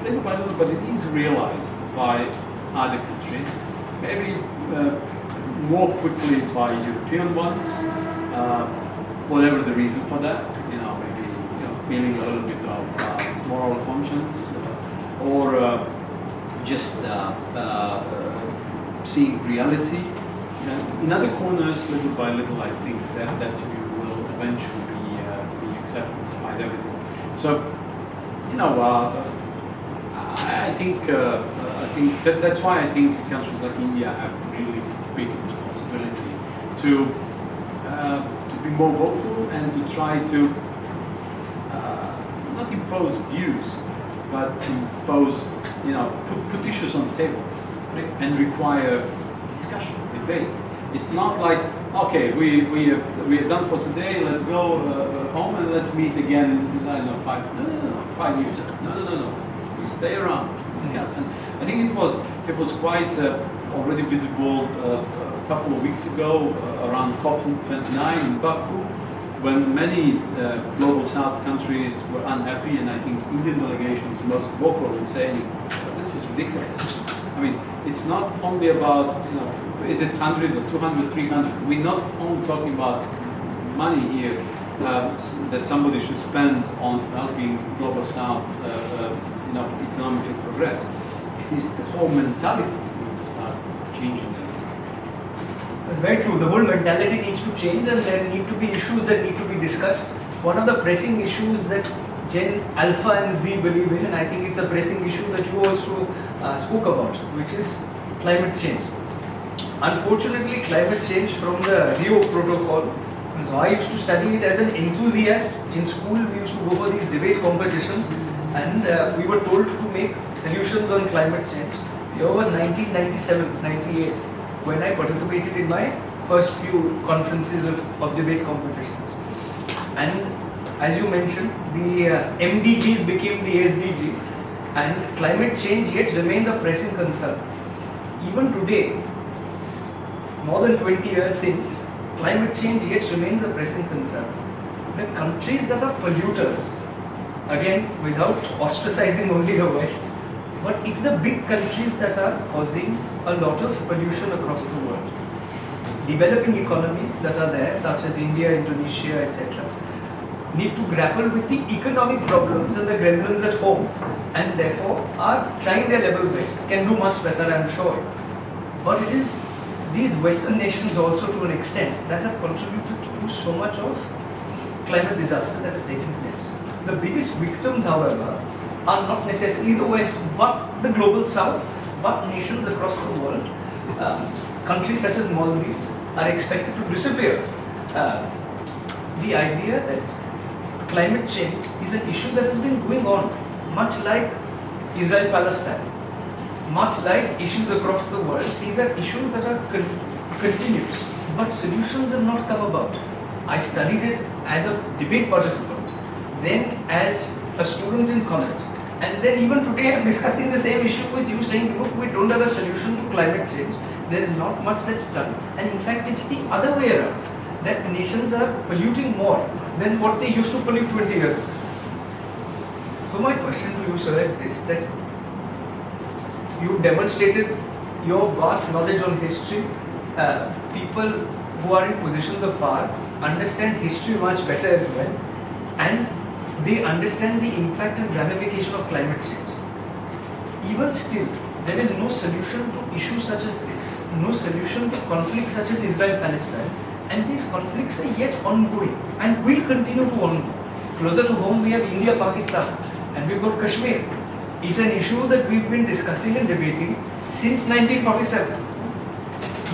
little by little, but it is realized by other countries, maybe more quickly by European ones, whatever the reason for that. Maybe feeling a little bit of moral conscience, or just seeing reality. In other corners, little by little, I think that you will eventually be accepted despite everything. So, I think that's why I think countries like India have really big responsibility to be more vocal and to try to not impose views, but impose, put issues on the table, right? And require discussion, debate. It's not like, okay, we have done for today. Let's go home and let's meet again in 5 years. No. We stay around, discuss. And I think it was quite already visible a couple of weeks ago around COP29 in Baku, when many global South countries were unhappy, and I think Indian delegation was most vocal in saying, this is ridiculous. I mean, it's not only about, is it 100 or 200, 300? We're not only talking about money here that somebody should spend on helping global South, economically progress. It is the whole mentality we need to start changing. Very true. The whole mentality needs to change, and there need to be issues that need to be discussed. One of the pressing issues that Gen Alpha and Z believe in, and I think it's a pressing issue that you also spoke about, which is climate change. Unfortunately, climate change from the Rio Protocol, So I used to study it as an enthusiast. In school, we used to go for these debate competitions, and we were told to make solutions on climate change. The year was 1997, 98, when I participated in my first few conferences of debate competitions. And as you mentioned, the MDGs became the SDGs, and climate change yet remained a pressing concern. Even today, more than 20 years since, climate change yet remains a pressing concern. The countries that are polluters, again without ostracizing only the West, but it's the big countries that are causing a lot of pollution across the world. Developing economies that are there, such as India, Indonesia, etc., need to grapple with the economic problems and the gremlins at home, and therefore are trying their level best, can do much better, I'm sure. But it is these Western nations also, to an extent, that have contributed to so much of climate disaster that is taking place. The biggest victims, however, are not necessarily the West, but the global South, but nations across the world. Countries such as Maldives are expected to disappear. The idea that climate change is an issue that has been going on, much like Israel-Palestine, much like issues across the world. These are issues that are continuous, but solutions have not come about. I studied it as a debate participant, then as a student in college, and then even today I'm discussing the same issue with you, saying, look, we don't have a solution to climate change. There's not much that's done, and in fact it's the other way around, that nations are polluting more than what they used to pollute 20 years ago. So my question to you, sir, is this, that you've demonstrated your vast knowledge on history. People who are in positions of power understand history much better as well, and they understand the impact and ramification of climate change. Even still, there is no solution to issues such as this, no solution to conflicts such as Israel-Palestine, and these conflicts are yet ongoing and will continue to ongoing. Closer to home, we have India-Pakistan, and we've got Kashmir. It's an issue that we've been discussing and debating since 1947.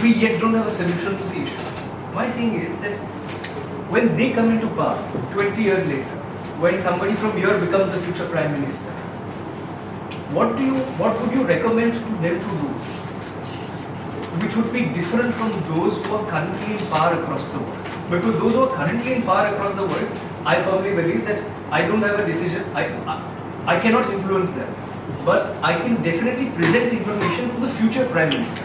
We yet don't have a solution to the issue. My thing is that when they come into power 20 years later, when somebody from here becomes a future prime minister, what would you recommend to them to do, which would be different from those who are currently in power across the world? Because those who are currently in power across the world, I firmly believe that I don't have a decision. I cannot influence them, but I can definitely present information to the future prime minister.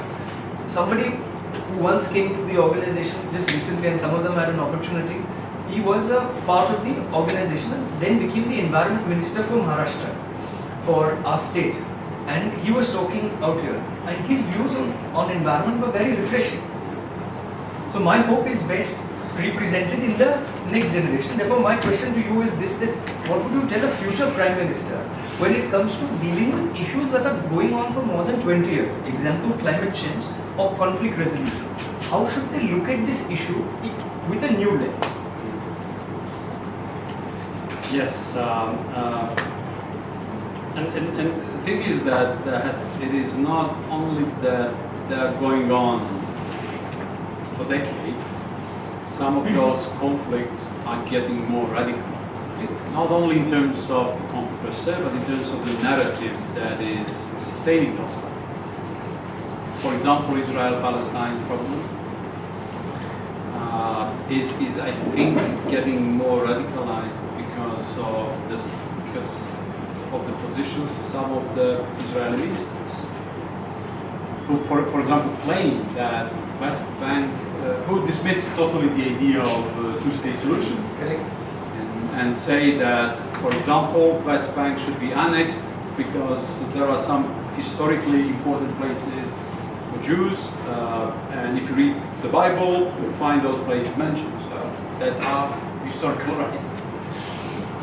Somebody who once came to the organization just recently, and some of them had an opportunity, he was a part of the organization and then became the environment minister for Maharashtra, for our state. And he was talking out here, and his views on environment were very refreshing. So my hope is best represented in the next generation. Therefore, my question to you is this, that what would you tell a future prime minister when it comes to dealing with issues that are going on for more than 20 years? Example, climate change or conflict resolution. How should they look at this issue with a new lens? Yes, and the thing is that it is not only that they are going on for decades. Some of those conflicts are getting more radical. Not only in terms of the conflict per se, but in terms of the narrative that is sustaining those conflicts. For example, Israel-Palestine problem is I think getting more radicalized because of the positions of some of the Israeli ministers, who, for example, claim that West Bank, who dismiss totally the idea of a two-state solution. Correct. And say that, for example, West Bank should be annexed because there are some historically important places for Jews, and if you read the Bible, you'll find those places mentioned. So that's our historical right.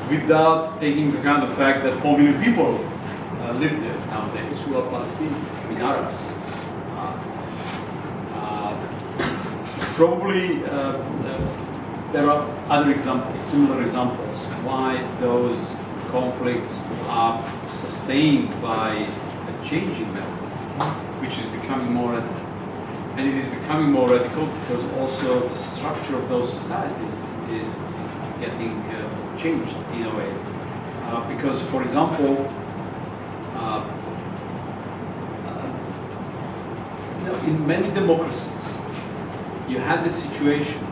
Without taking into account the fact that 4 million people live there nowadays who are Palestinians, I mean Arabs. Probably there are other examples, similar examples, why those conflicts are sustained by a changing method, which is becoming more radical. And it is becoming more radical because also the structure of those societies is getting changed in a way. Because, for example, in many democracies, you had the situation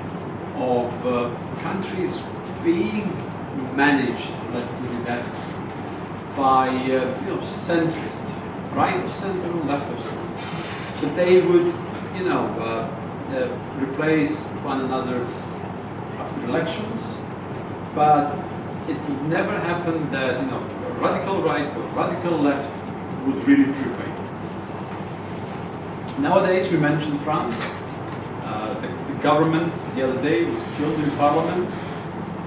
of countries being managed, let's put it that way, by centrists, right of center, left of center. So they would, replace one another after elections, but it would never happen that radical right or radical left would really prevail. Nowadays, we mentioned France. The government the other day was killed in parliament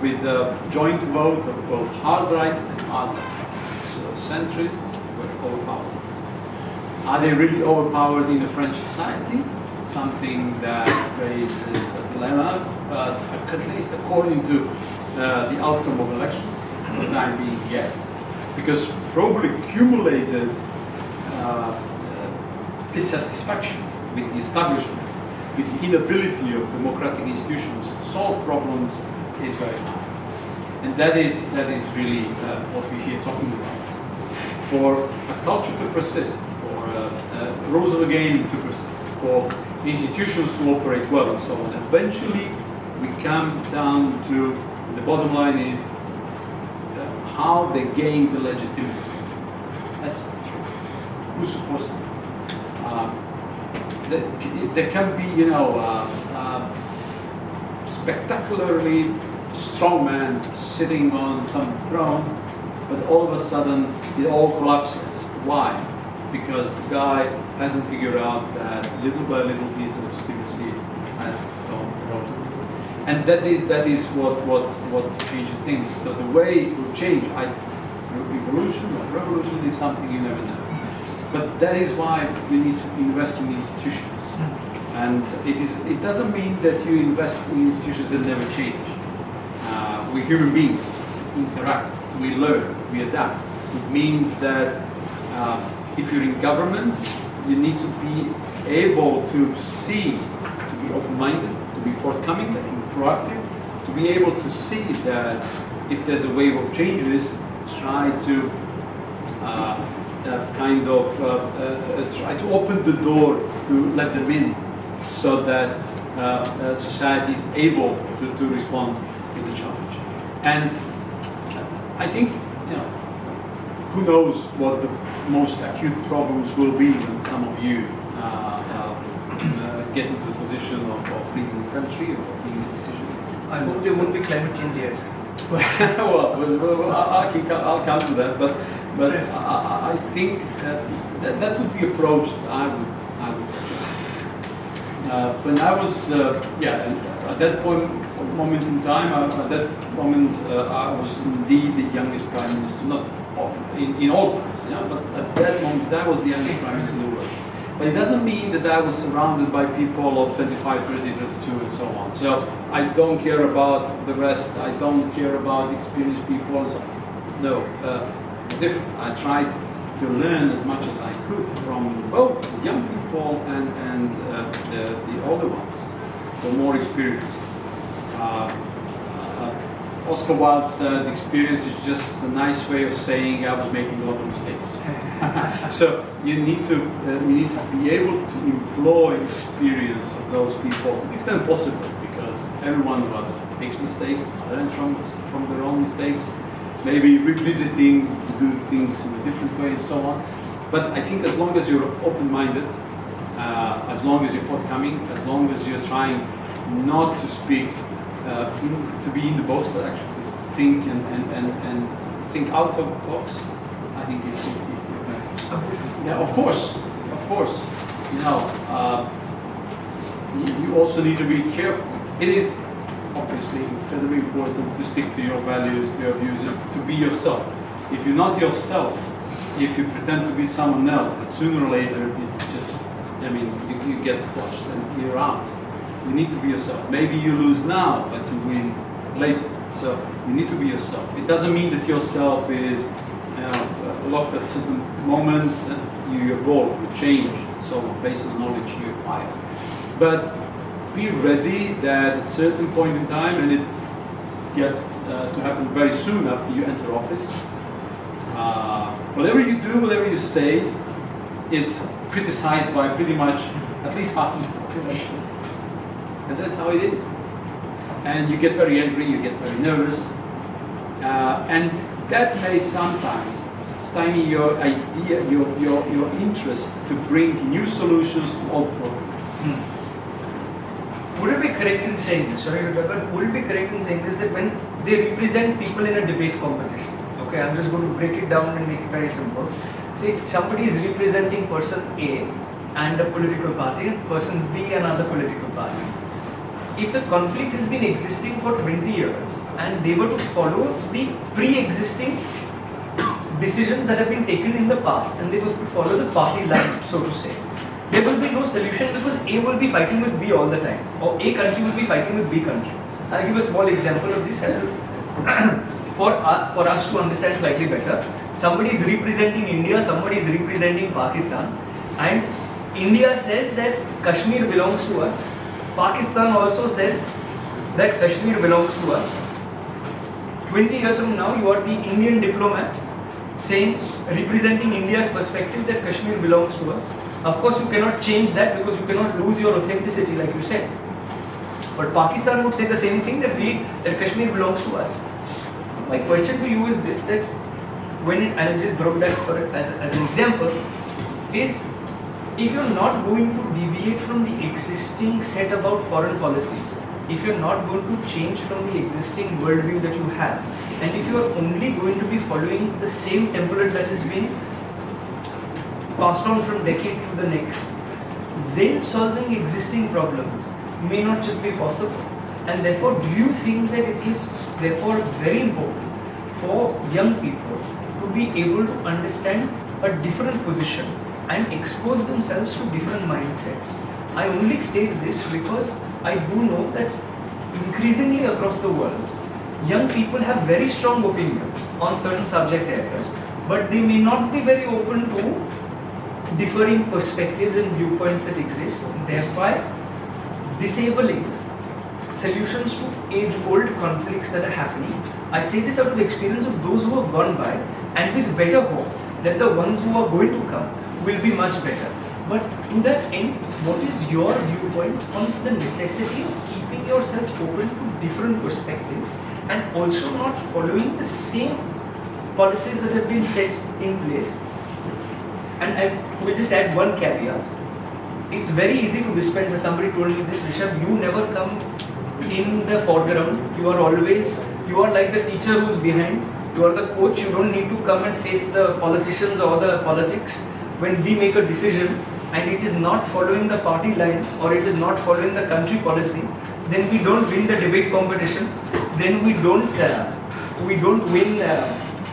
with a joint vote of both hard right and hard left. So centrists were overpowered. Are they really overpowered in the French society? Something that raises a dilemma, but at least according to the outcome of elections, for the time being, yes. Because probably accumulated dissatisfaction with the establishment, with the inability of democratic institutions to solve problems is very high. And that is really what we're here talking about. For a culture to persist, for rules of the game to persist, for institutions to operate well and so on, eventually we come down to the bottom line is how they gain the legitimacy. That's not true. Who supports them? There can be, spectacularly strong man sitting on some throne, but all of a sudden it all collapses. Why? Because the guy hasn't figured out that little by little piece the legitimacy has gone eroded. And that is what changes things. So the way it will change, evolution or revolution is something you never know. But that is why we need to invest in institutions. And it doesn't mean that you invest in institutions that never change. We human beings interact, we learn, we adapt. It means that if you're in government, you need to be able to see, to be open-minded, to be forthcoming, I think proactive, to be able to see that if there's a wave of changes, try to try to open the door to let them in, so that society is able to respond to the challenge. And I think, who knows what the most acute problems will be when some of you get into the position of leading the country or leading a decision. I hope there won't be climate change yet. I'll come to that, but I think that would be approach I would suggest. When I was at that moment in time, I was indeed the youngest prime minister, not in all times, but at that moment I was the youngest prime minister in the world. But it doesn't mean that I was surrounded by people of 25, 30, 32 and so on. So I don't care about the rest, I don't care about experienced people and so on. No, it's different. I tried to learn as much as I could from both young people and the older ones, the more experienced. Oscar Wilde said, experience is just a nice way of saying I was making a lot of mistakes. So you need to be able to employ experience of those people to the extent possible, because every one of us makes mistakes, learn from their own mistakes, maybe revisiting to do things in a different way and so on. But I think as long as you're open-minded, as long as you're forthcoming, as long as you're trying not to speak to be in the box, but actually to think and think out of the box, I think it's better. Yeah, of course. You also need to be careful. It is obviously incredibly important to stick to your values, to your views, to be yourself. If you're not yourself, if you pretend to be someone else, then sooner or later you get squashed and you're out. You need to be yourself. Maybe you lose now, but you win later. So you need to be yourself. It doesn't mean that yourself is developed at a certain moment, and you evolve, you change, and so on, based on knowledge you acquire. But be ready that at a certain point in time, and it gets to happen very soon after you enter office, whatever you do, whatever you say, is criticized by pretty much at least half of the population. And that's how it is. And you get very angry, you get very nervous, and that may sometimes stymie your idea, your interest to bring new solutions to old problems. Would it be correct in saying this? Sorry, but would it be correct in saying this that when they represent people in a debate competition? Okay, I'm just going to break it down and make it very simple. Say somebody is representing person A and a political party, and person B another political party. If the conflict has been existing for 20 years and they were to follow the pre-existing decisions that have been taken in the past and they were to follow the party line, so to say, there will be no solution because A will be fighting with B all the time, or A country will be fighting with B country. I'll give a small example of this for us to understand slightly better. Somebody is representing India, somebody is representing Pakistan, and India says that Kashmir belongs to us. Pakistan also says that Kashmir belongs to us. 20 years from now, you are the Indian diplomat saying, representing India's perspective that Kashmir belongs to us. Of course, you cannot change that because you cannot lose your authenticity, like you said. But Pakistan would say the same thing, that Kashmir belongs to us. My question to you is this: that when it, and I just brought that as an example, is if you're not going to deviate from the existing set about foreign policies, if you're not going to change from the existing worldview that you have, and if you are only going to be following the same template that has been passed on from decade to the next, then solving existing problems may not just be possible. And therefore, do you think that it is therefore very important for young people to be able to understand a different position and expose themselves to different mindsets? I only state this because I do know that increasingly across the world, young people have very strong opinions on certain subject areas, but they may not be very open to differing perspectives and viewpoints that exist, thereby disabling solutions to age-old conflicts that are happening. I say this out of experience of those who have gone by, and with better hope that the ones who are going to come will be much better. But to that end, what is your viewpoint on the necessity of keeping yourself open to different perspectives and also not following the same policies that have been set in place? And I will just add one caveat. It's very easy to dispense, as somebody told me this, Rishabh, you never come in the foreground, you are like the teacher who's behind, you are the coach, you don't need to come and face the politicians or the politics. When we make a decision and it is not following the party line or it is not following the country policy, then we don't win the debate competition, then we don't win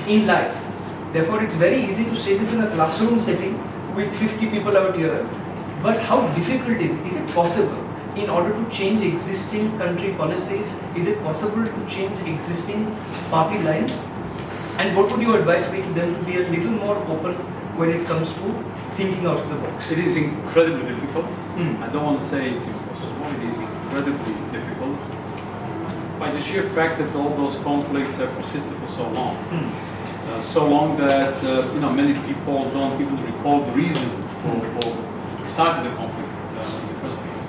in life. Therefore, it's very easy to say this in a classroom setting with 50 people out here. But how difficult is it? Is it possible in order to change existing country policies? Is it possible to change existing party lines? And what would your advice be to them to be a little more open when it comes to thinking out of the box? It is incredibly difficult. I don't want to say it's impossible. It is incredibly difficult by the sheer fact that all those conflicts have persisted for so long. So long that many people don't even recall the reason for starting the conflict in the first place.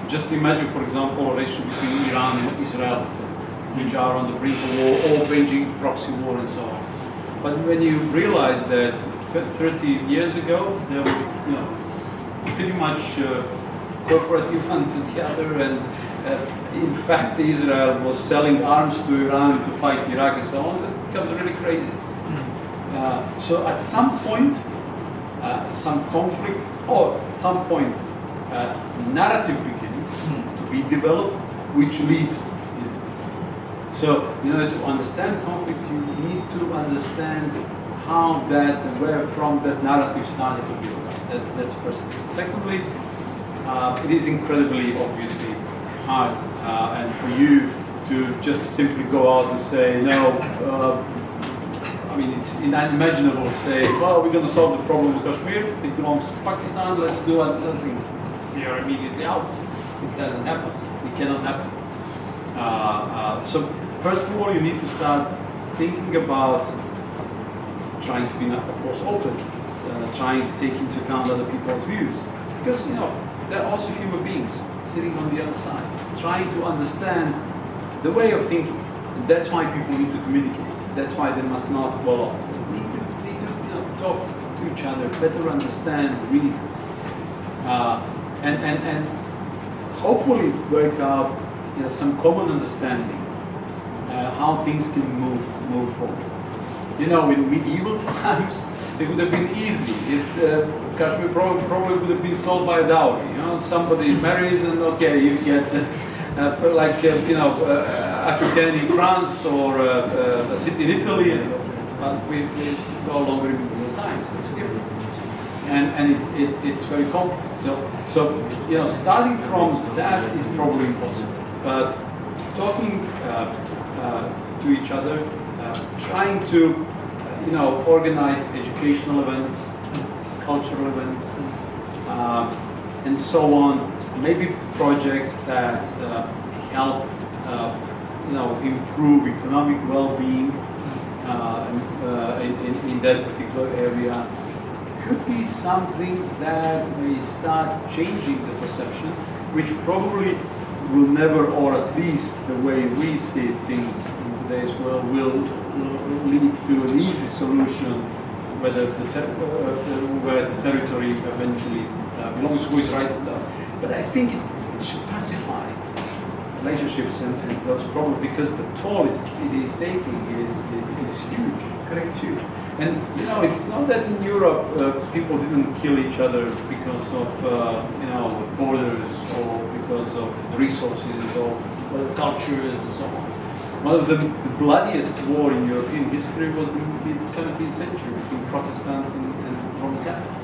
Just imagine, for example, a relationship between Iran and Israel, which are on the brink of war, or Beijing proxy war and so on. But when you realize that 30 years ago, they were pretty much cooperative one to the other, and in fact Israel was selling arms to Iran to fight Iraq and so on, it becomes really crazy. So at some point, some conflict, or at some point, narrative begins to be developed, which leads into it. So in order to understand conflict, you need to understand how that and where from that narrative started to build. That's first thing. Secondly, it is incredibly, obviously, hard, and for you to just simply go out and say, no, I mean, it's unimaginable to say, well, we're going to solve the problem of Kashmir, it belongs to Pakistan, let's do other things. We are immediately out. It doesn't happen. It cannot happen. So first of all, you need to start thinking about trying to be, of course, open, trying to take into account other people's views. Because, you know, they're also human beings sitting on the other side, trying to understand the way of thinking. And that's why people need to communicate. That's why they must not well off. They need to talk to each other, better understand reasons, and hopefully work out some common understanding how things can move forward. You know, in medieval times, it would have been easy. Kashmir probably would have been solved by a dowry. You know, somebody marries and okay, you get Aquitaine in France or a city in Italy. But we no longer in medieval times. It's different, and it's very complex. So you know, starting from that is probably impossible. But talking to each other, trying to organize educational events, cultural events, and so on. Maybe projects that help improve economic well-being in that particular area could be something that may start changing the perception, which probably will never, or at least the way we see things in today's world, will lead to an easy solution, whether where the territory eventually belongs, who is right. But I think it should pacify relationships and those problems, because the toll it is taking is huge. Correct, huge. And it's not that in Europe people didn't kill each other because of borders or because of the resources or cultures and so on. One of the bloodiest war in European history was in the 17th century between Protestants and Roman Catholics.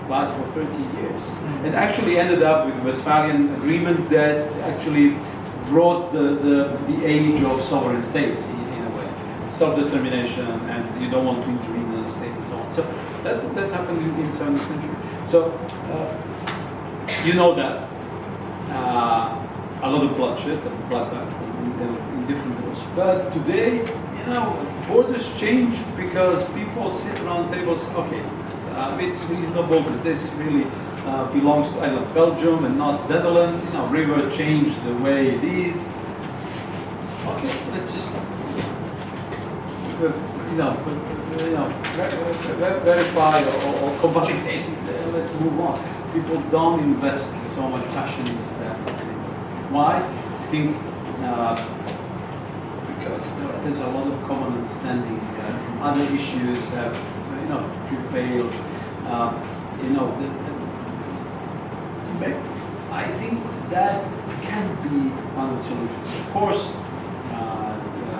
Lasted for 30 years. And actually ended up with the Westphalian Agreement that actually brought the age of sovereign states in a way. Self-determination, and you don't want to intervene in the state and so on. So that happened in the 17th century. So you know that. A lot of bloodshed, bloodbath in different wars. But today, borders change because people sit around tables. Okay, it's reasonable that this really belongs to Belgium and not Netherlands. River changed the way it is. Okay, let's just verify or convalidate it. Let's move on. People don't invest so much passion into that. Why? I think because there's a lot of common understanding. Other issues have prevailed. I think that can be one of the solutions. Of course,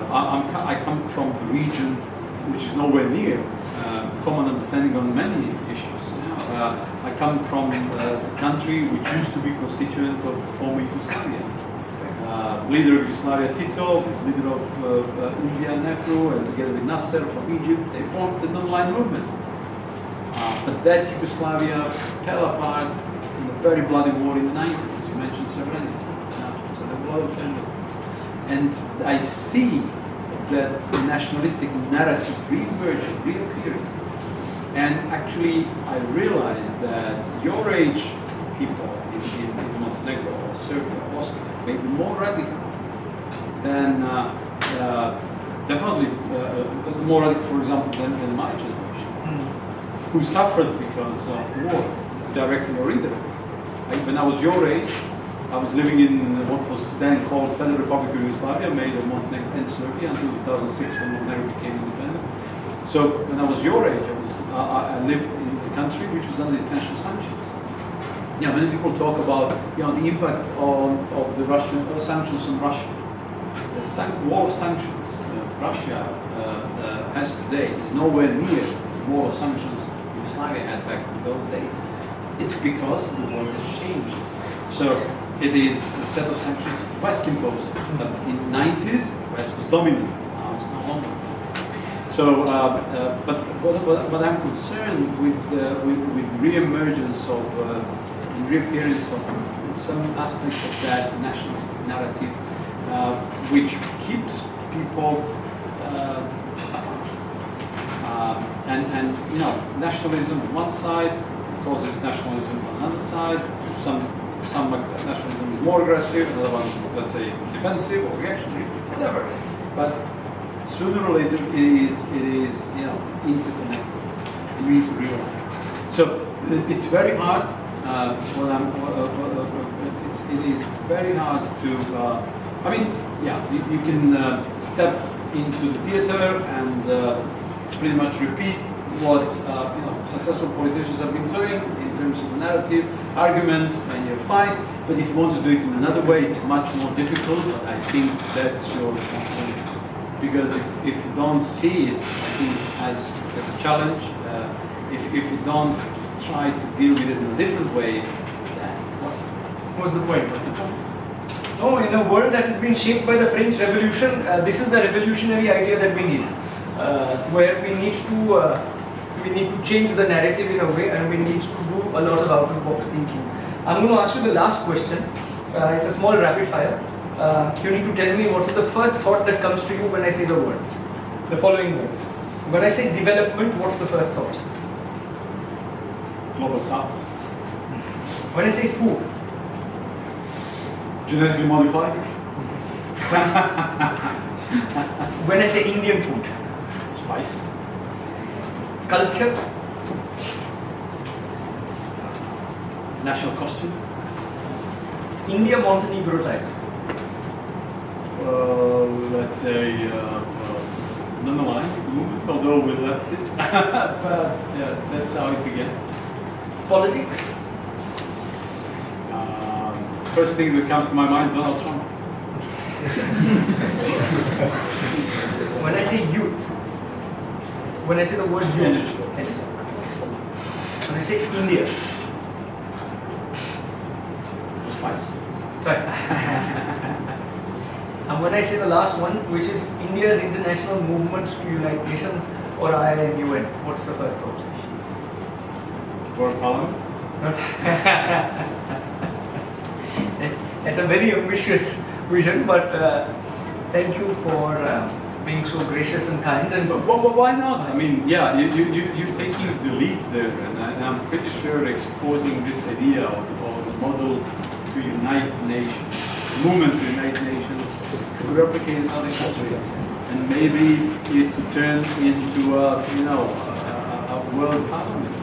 I come from the region which is nowhere near common understanding on many issues. I come from a country which used to be constituent of former Yugoslavia. Leader of Yugoslavia, Tito, leader of India, Nehru, and together with Nasser from Egypt, they formed the non-aligned movement. But that Yugoslavia fell apart in a very bloody war in the 90s. You mentioned Srebrenica. So there were a lot of casualties. And I see that nationalistic narrative re-emerging, reappearing. And actually, I realized that your age people in Montenegro or Serbia or Bosnia may be more radical than definitely more radical, for example, than my generation, who suffered because of the war, directly or indirectly. When I was your age, I was living in what was then called Federal Republic of Yugoslavia, made of Montenegro and Serbia until 2006 when Montenegro became independent. So when I was your age, I lived in a country which was under international sanctions. Many people talk about the impact of the Russian sanctions on Russia. The war of sanctions Russia has today is nowhere near the war of sanctions Yugoslavia had back in those days. It's because the world has changed. So it is the set of sanctions West imposes. But in the 90s, West was dominant. Now it's no longer. So, but what I'm concerned with re-emergence of, reappearance of some aspect of that nationalistic narrative, which keeps people and you know, nationalism on one side causes nationalism on another side. Some nationalism is more aggressive, another one, let's say, defensive or reactionary, whatever. But sooner or later, it is you know, interconnected. You need to realize. So it's very hard. It is very hard to. I mean, yeah, you can step into the theater and pretty much repeat what you know, successful politicians have been doing in terms of the narrative, arguments, and you're fine. But if you want to do it in another way, it's much more difficult. I think that's your responsibility. Because if you don't see it, I think as a challenge, if you don't try to deal with it in a different way, then what's the point? No, in a world that has been shaped by the French Revolution, this is the revolutionary idea that we need, where we need to change the narrative in a way, and we need to do a lot of out-of-the-box thinking. I'm going to ask you the last question. It's a small rapid fire. You need to tell me what is the first thought that comes to you when I say the words, the following words. When I say development, what's the first thought? Global South. When I say food, Genetically modified. when I say Indian food, Spice. Culture, National costumes. India-Montenegro ties, Let's say non-aligned movement, although we left it. But yeah, that's how it began. politics, First thing that comes to my mind, Donald Trump. when I say youth, when I say the word youth, Energy. when I say India, Spice. twice. And when I say the last one, which is India's international movement to United Nations or I.I.M.U.N, what's the first thought? World Parliament. It's a very ambitious vision, but thank you for being so gracious and kind. And Why not? I mean, yeah, you're taking the lead there, and I'm pretty sure exporting this idea of the model to unite nations, movement to unite nations, to replicate in other countries, and maybe it could turn into a world parliament.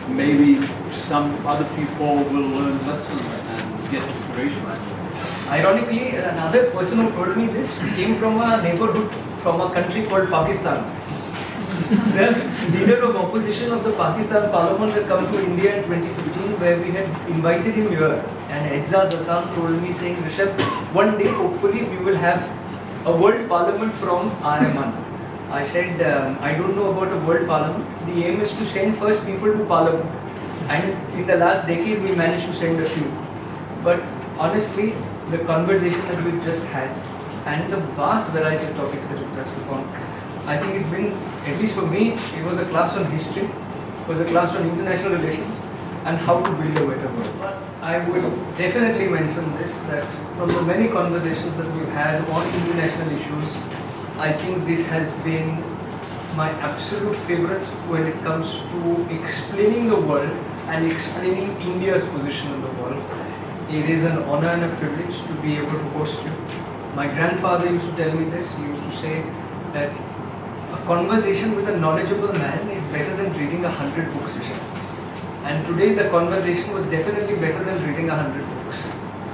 Maybe some other people will learn lessons and get inspiration. ironically, another person who told me this came from a neighborhood, from a country called Pakistan. The leader of opposition of the Pakistan Parliament had come to India in 2015, where we had invited him here. And Edzaz Hassan told me, saying, Rishabh, one day hopefully we will have a world parliament from I.I.M.U.N. I said, I don't know about a world parliament. The aim is to send first people to parliament. And in the last decade, we managed to send a few. But honestly, the conversation that we've just had and the vast variety of topics that we've touched upon, I think it's been, at least for me, it was a class on history, it was a class on international relations and how to build a better world. I will definitely mention this, that from the many conversations that we've had on international issues, I think this has been my absolute favorite when it comes to explaining the world and explaining India's position in the world. It is an honor and a privilege to be able to host you. My grandfather used to tell me this. He used to say that a conversation with a knowledgeable man is better than reading 100 books, Rishabh. And today the conversation was definitely better than reading 100 books.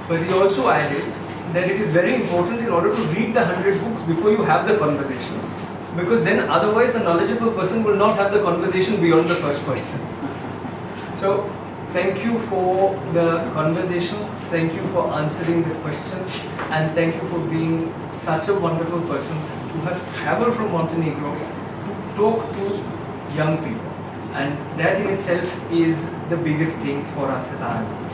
But he also added that it is very important in order to read the 100 books before you have the conversation. Because then otherwise the knowledgeable person will not have the conversation beyond the first question. So thank you for the conversation, thank you for answering the questions, and thank you for being such a wonderful person to have traveled from Montenegro to talk to young people. And that in itself is the biggest thing for us at I.I.M.U.N.